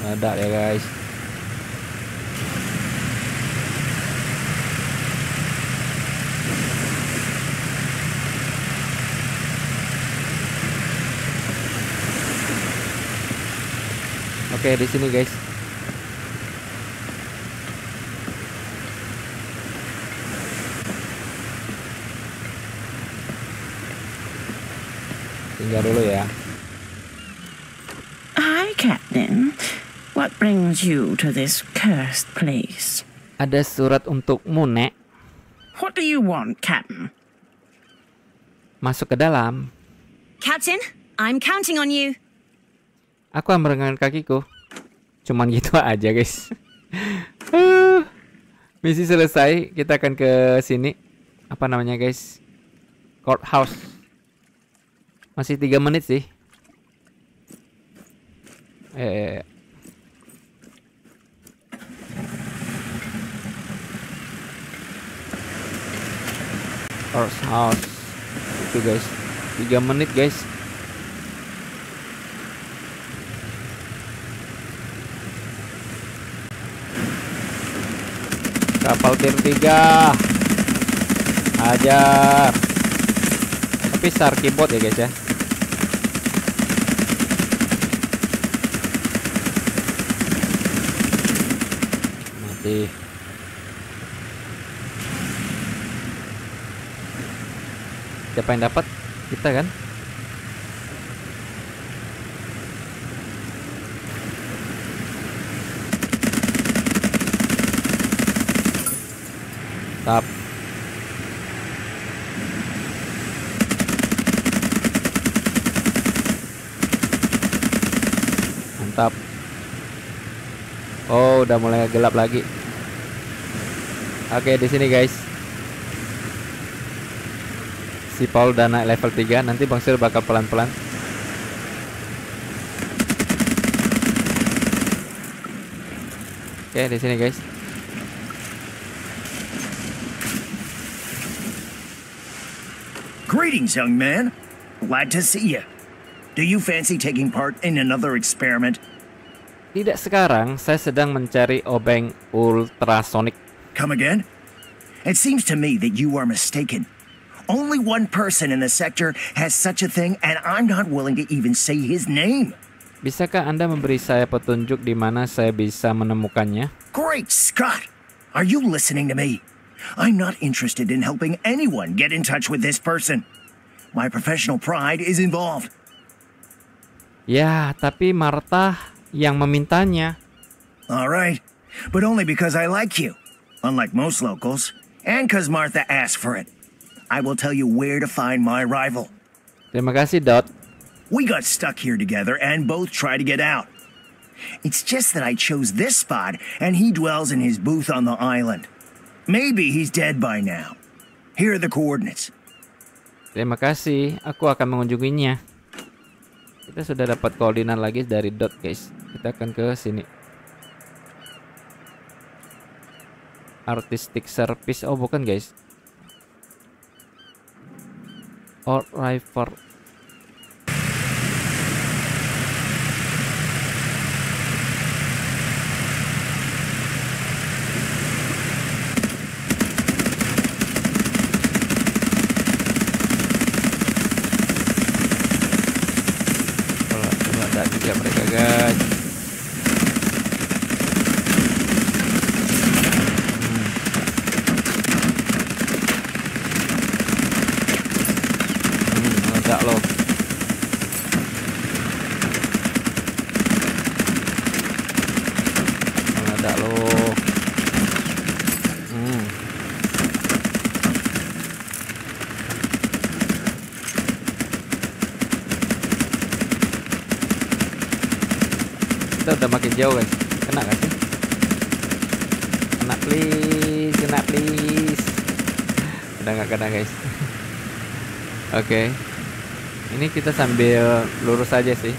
Ada ya guys. Oke, di sini guys. Tinggal dulu ya. Hi, Captain. What brings you to this cursed place? Ada surat untukmu, Nek. What do you want, Captain? Masuk ke dalam. Captain, I'm counting on you. Aku merenggang kakiku. Cuman gitu aja guys. Misi selesai. Kita akan ke sini. Apa namanya guys? Courthouse. Masih 3 menit sih. Courthouse. Itu guys. 3 menit guys. Kapal tier 3. Ajar. Tapi Sharky bot ya guys ya. Mati. Siapa yang dapat? Kita kan? Mantap. Mantap. Oh, udah mulai gelap lagi. Oke, di sini guys. Si Paul udah naik level 3, nanti Bang Sir bakal pelan-pelan. Oke, di sini guys. Greetings, young man. Glad to see you. Do you fancy taking part in another experiment? Tidak sekarang, saya sedang mencari obeng ultrasonic. Come again? It seems to me that you are mistaken. Only one person in the sector has such a thing, and I'm not willing to even say his name. Bisakah Anda memberi saya petunjuk di mana saya bisa menemukannya? Great Scott! Are you listening to me? I'm not interested in helping anyone get in touch with this person. My professional pride is involved. Ya, tapi Martha yang memintanya. All right, but only because I like you. Unlike most locals, and because Martha asked for it. I will tell you where to find my rival. Terima kasih, Dot. We got stuck here together and both tried to get out. It's just that I chose this spot and he dwells in his booth on the island. Maybe he's dead by now. Here are the coordinates. Terima kasih, aku akan mengunjunginya. Kita sudah dapat koordinat lagi dari Dot, guys. Kita akan ke sini. Artistic service, oh bukan guys. Or river. Ada juga mereka guys. Meledak loh. Meledak loh. Kita udah makin jauh guys. Kena gak sih? Kena please, kena please. Udah gak kena guys. Oke. Ini kita sambil lurus aja sih.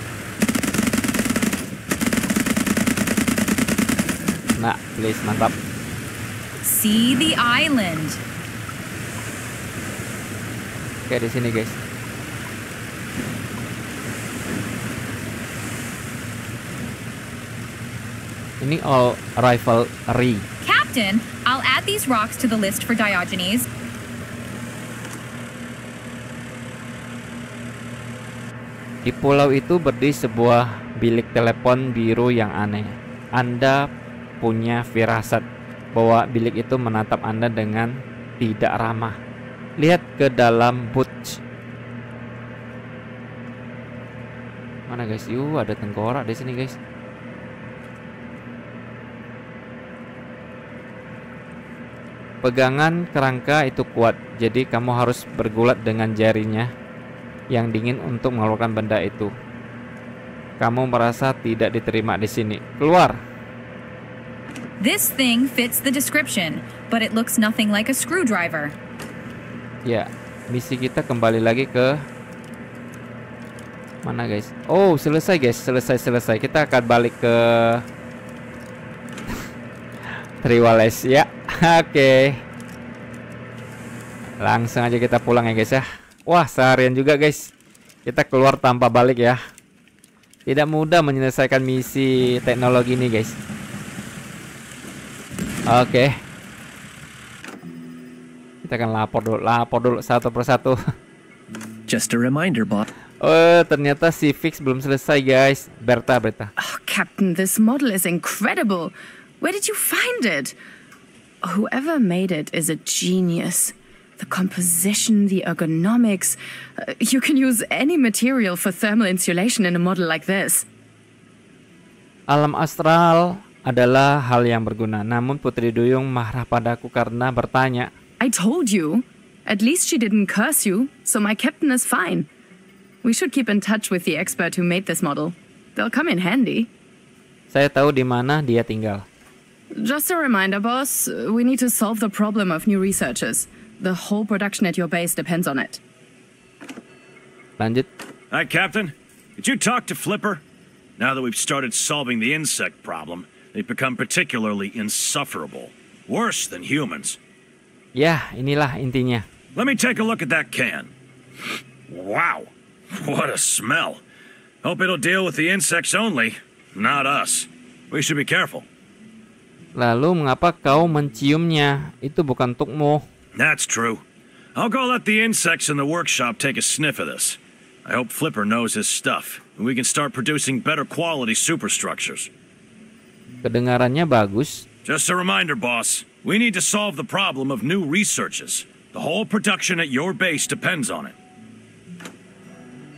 Nah, please, mantap. See the island. Oke, di sini guys. Ini all rivalry. Captain, I'll add these rocks to the list for Diogenes. Di pulau itu berdiri sebuah bilik telepon biru yang aneh. Anda punya firasat bahwa bilik itu menatap Anda dengan tidak ramah. Lihat ke dalam booth. Mana guys? Ada tengkorak di sini guys. Pegangan kerangka itu kuat, jadi kamu harus bergulat dengan jarinya yang dingin untuk mengeluarkan benda itu. Kamu merasa tidak diterima di sini. Keluar. This thing fits the description, but it looks nothing like a screwdriver. Ya, misi kita kembali lagi ke mana guys? Oh, selesai guys, selesai. Kita akan balik ke Triwales ya. Oke. Langsung aja kita pulang ya guys ya. Wah, seharian juga guys. Kita keluar tanpa balik ya. Tidak mudah menyelesaikan misi teknologi ini guys. Oke. Kita akan lapor dulu satu persatu. Just a reminder, bot. Oh, ternyata si Fix belum selesai guys. Berta. Oh, Captain, this model is incredible. Where did you find it? Whoever made it is a genius. The composition, the ergonomics. You can use any material for thermal insulation in a model like this. Alam astral adalah hal yang berguna. Namun Putri Duyung marah padaku karena bertanya. I told you. At least she didn't curse you, so my captain is fine. We should keep in touch with the expert who made this model. They'll come in handy. Saya tahu di mana dia tinggal. Just a reminder, boss. We need to solve the problem of new researchers. The whole production at your base depends on it. Lanjut. Hi, Captain. Did you talk to Flipper? Now that we've started solving the insect problem, they've become particularly insufferable. Worse than humans. Ya, inilah intinya. Let me take a look at that can. Wow. What a smell. Hope it'll deal with the insects only, not us. We should be careful. Lalu mengapa kau menciumnya? Itu bukan untukmu. That's true. I'll go let the insects in the workshop take a sniff of this. I hope Flipper knows his stuff, and we can start producing better quality superstructures. Kedengarannya bagus. Just a reminder, boss. We need to solve the problem of new researches. The whole production at your base depends on it.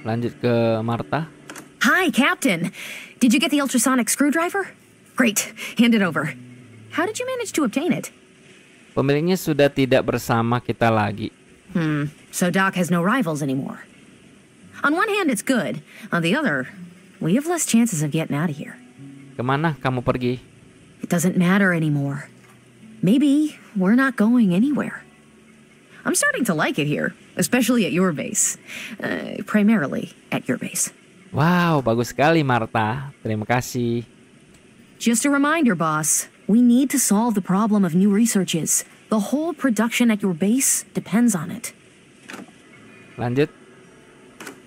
Lanjut ke Martha. Hi, Captain. Did you get the ultrasonic screwdriver? Great. Hand it over. How did you manage to obtain it? Pemiliknya sudah tidak bersama kita lagi. So Doc has no rivals anymore. On one hand, it's good. On the other, we have less chances of getting out of here. Kemana kamu pergi? It doesn't matter anymore. Maybe we're not going anywhere. I'm starting to like it here, especially at your base. Primarily at your base. Wow, bagus sekali Martha. Terima kasih. Just a reminder, boss. We need to solve the problem of new researches. The whole production at your base depends on it. Lanjut.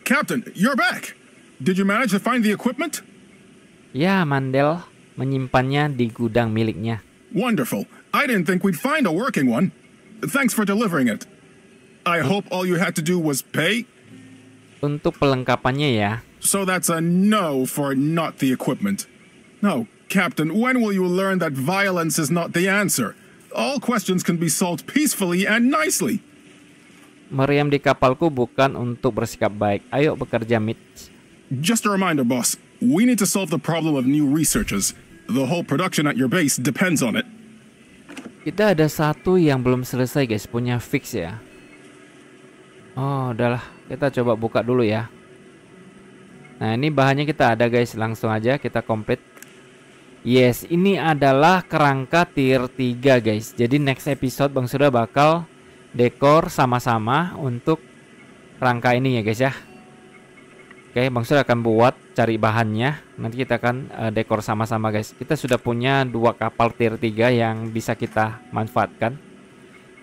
Captain, you're back. Did you manage to find the equipment? Ya, Mandel menyimpannya di gudang miliknya. Wonderful. I didn't think we'd find a working one. Thanks for delivering it. I hope all you had to do was pay? Untuk pelengkapannya ya. So that's a no for not the equipment. No, Captain, when will you learn that violence is not the answer? All questions can be solved peacefully and nicely. Meriam di kapalku bukan untuk bersikap baik. Ayo bekerja, Mitch. Just a reminder, boss. We need to solve the problem of new researchers. The whole production at your base depends on it. Kita ada satu yang belum selesai, guys. Punya Fix ya. Oh, udahlah. Kita coba buka dulu ya. Nah, ini bahannya kita ada, guys. Langsung aja kita komplit. Yes, ini adalah kerangka tier 3 guys. Jadi next episode Bang Surya bakal dekor sama-sama untuk rangka ini ya guys ya. Oke, Bang Surya akan buat cari bahannya. Nanti kita akan dekor sama-sama guys. Kita sudah punya 2 kapal tier 3 yang bisa kita manfaatkan.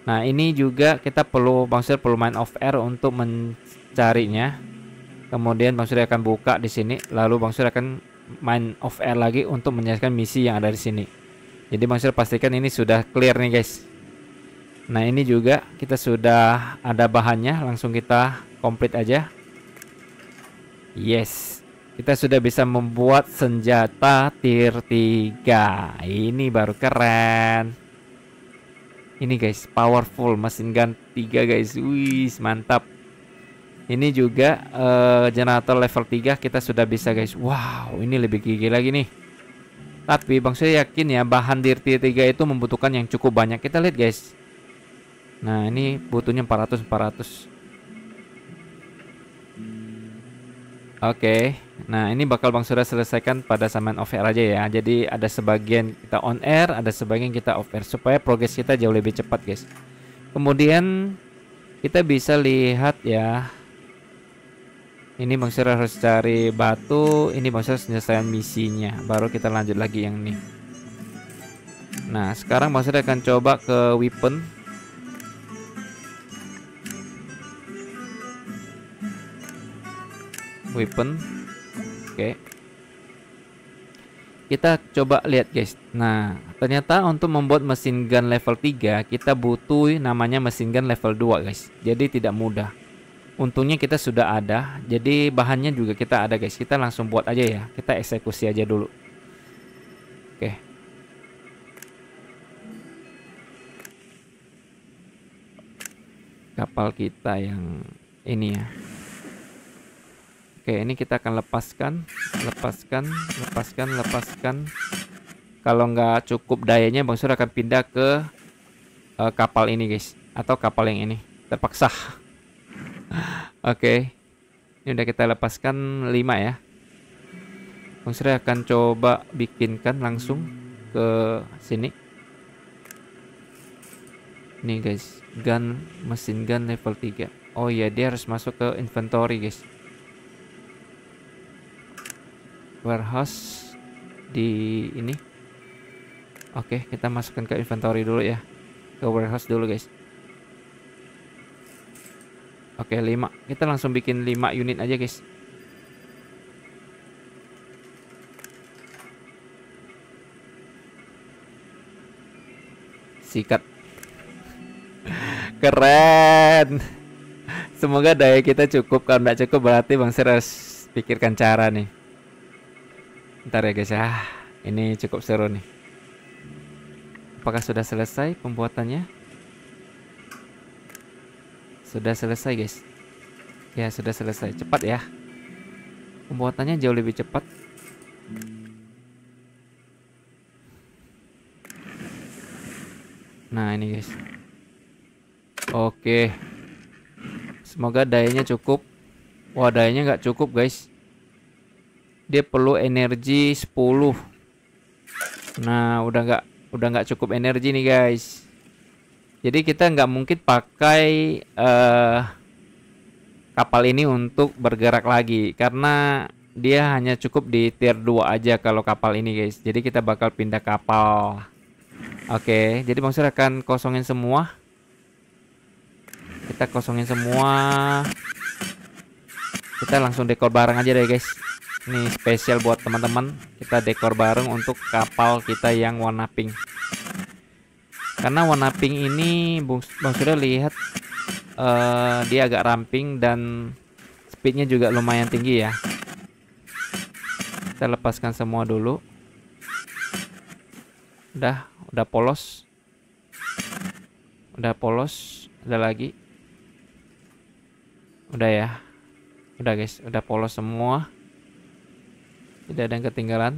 Nah, ini juga kita perlu, Bang Surya perlu main off air untuk mencarinya. Kemudian Bang Surya akan buka di sini, lalu Bang Surya akan main off air lagi untuk menjelaskan misi yang ada di sini. Jadi Bang Surya pastikan ini sudah clear nih guys. Nah, ini juga kita sudah ada bahannya, langsung kita komplit aja. Yes, kita sudah bisa membuat senjata tier 3. Ini baru keren. Ini guys, powerful machine gun 3 guys. Wih, mantap. Ini juga generator level 3 kita sudah bisa guys. Wow, ini lebih gigi lagi nih. Tapi Bang Surya yakin ya, bahan tier 3 itu membutuhkan yang cukup banyak. Kita lihat guys. Nah, ini butuhnya 400. Oke. Nah, ini bakal Bang Surya selesaikan pada saman off air aja ya. Jadi ada sebagian kita on air, ada sebagian kita off air supaya progres kita jauh lebih cepat guys. Kemudian kita bisa lihat ya. Ini Bang Surya harus cari batu. Ini Bang Surya selesaikan misinya, baru kita lanjut lagi yang ini. Nah, sekarang Bang Surya akan coba ke weapon. Oke. Kita coba lihat guys. Nah, ternyata untuk membuat mesin gun level 3 kita butuh namanya mesin gun level 2 guys. Jadi tidak mudah. Untungnya kita sudah ada, jadi bahannya juga kita ada guys. Kita langsung buat aja ya, kita eksekusi aja dulu. Oke. Kapal kita yang ini ya. Oke, ini kita akan lepaskan. Kalau nggak cukup dayanya, Bang Surya akan pindah ke kapal ini guys, atau kapal yang ini. Terpaksa. Oke. Ini udah kita lepaskan 5 ya. Bang Surya akan coba bikinkan langsung ke sini. Nih guys, mesin gun level 3. Oh iya, dia harus masuk ke inventory guys. Warehouse di ini. Oke, kita masukkan ke inventory dulu ya. Ke warehouse dulu guys. Oke, 5. Kita langsung bikin 5 unit aja guys. Sikat. Keren. Semoga daya kita cukup. Kalau nggak cukup berarti Bang Surya harus pikirkan cara nih. Ntar ya guys ya. Ini cukup seru nih. Apakah sudah selesai pembuatannya? Sudah selesai guys. Ya, sudah selesai. Cepat ya. Pembuatannya jauh lebih cepat. Nah, ini guys. Oke. Semoga dayanya cukup. Wah, dayanya nggak cukup guys. Dia perlu energi 10. Nah, udah nggak cukup energi nih guys. Jadi kita nggak mungkin pakai kapal ini untuk bergerak lagi, karena dia hanya cukup di tier 2 aja kalau kapal ini guys. Jadi kita bakal pindah kapal. Oke, jadi Bang Surya akan kosongin semua. Kita kosongin semua. Kita langsung dekor bareng aja deh guys. Ini spesial buat teman-teman. Kita dekor bareng untuk kapal kita yang warna pink. Karena warna pink ini Bang Surya lihat dia agak ramping dan speednya juga lumayan tinggi ya. Kita lepaskan semua dulu. Udah polos. Udah polos. Ada lagi. Udah ya. Udah guys, udah polos semua. Tidak ada yang ketinggalan.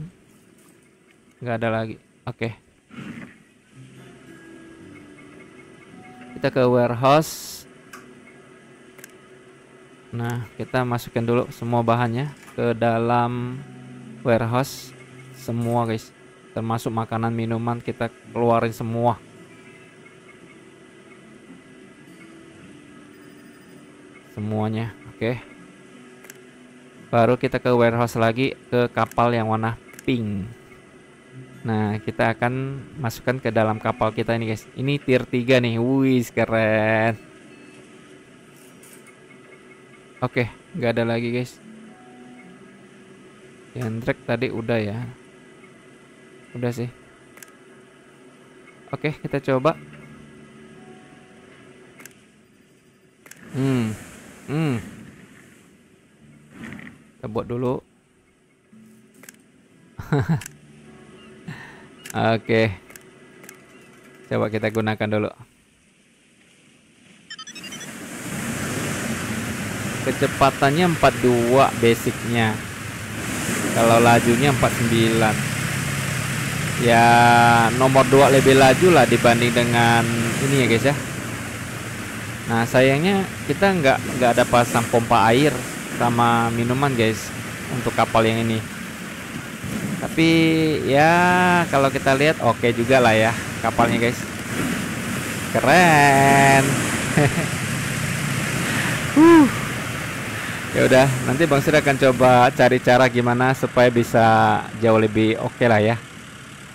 Nggak ada lagi. Oke. Kita ke warehouse. Nah, kita masukkan dulu semua bahannya ke dalam warehouse semua guys. termasuk makanan minuman kita keluarin semua. Semuanya, oke. Baru kita ke warehouse lagi, ke kapal yang warna pink. Nah, kita akan masukkan ke dalam kapal kita ini guys. Ini tier 3 nih, wih keren. Oke, nggak ada lagi guys. Yang tadi udah ya. Udah sih. Oke, kita coba. Kita buat dulu. Oke. Coba kita gunakan dulu. Kecepatannya 42 basicnya. Kalau lajunya 49. Ya nomor 2 lebih laju lah dibanding dengan ini ya guys ya. Nah sayangnya kita nggak ada pasang pompa air sama minuman guys untuk kapal yang ini. Tapi ya kalau kita lihat oke juga lah ya kapalnya guys. Keren. Ya udah, nanti Bang Sir akan coba cari cara gimana supaya bisa jauh lebih oke lah ya.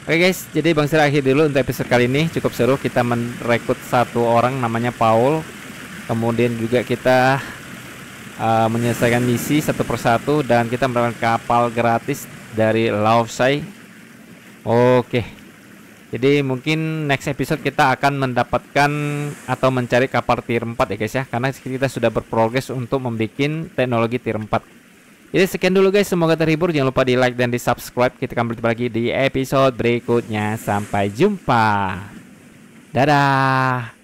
Oke guys, jadi Bang Sir akhir dulu untuk episode kali ini. Cukup seru, kita merekrut satu orang namanya Paul. Kemudian juga kita menyelesaikan misi satu persatu dan kita mendapatkan kapal gratis dari Laufsai. Oke. Jadi mungkin next episode kita akan mendapatkan atau mencari kapal tier 4 ya guys ya, karena kita sudah berprogres untuk membuat teknologi tier 4. Jadi sekian dulu guys, semoga terhibur. Jangan lupa di like dan di subscribe. Kita akan berjumpa lagi di episode berikutnya. Sampai jumpa. Dadah.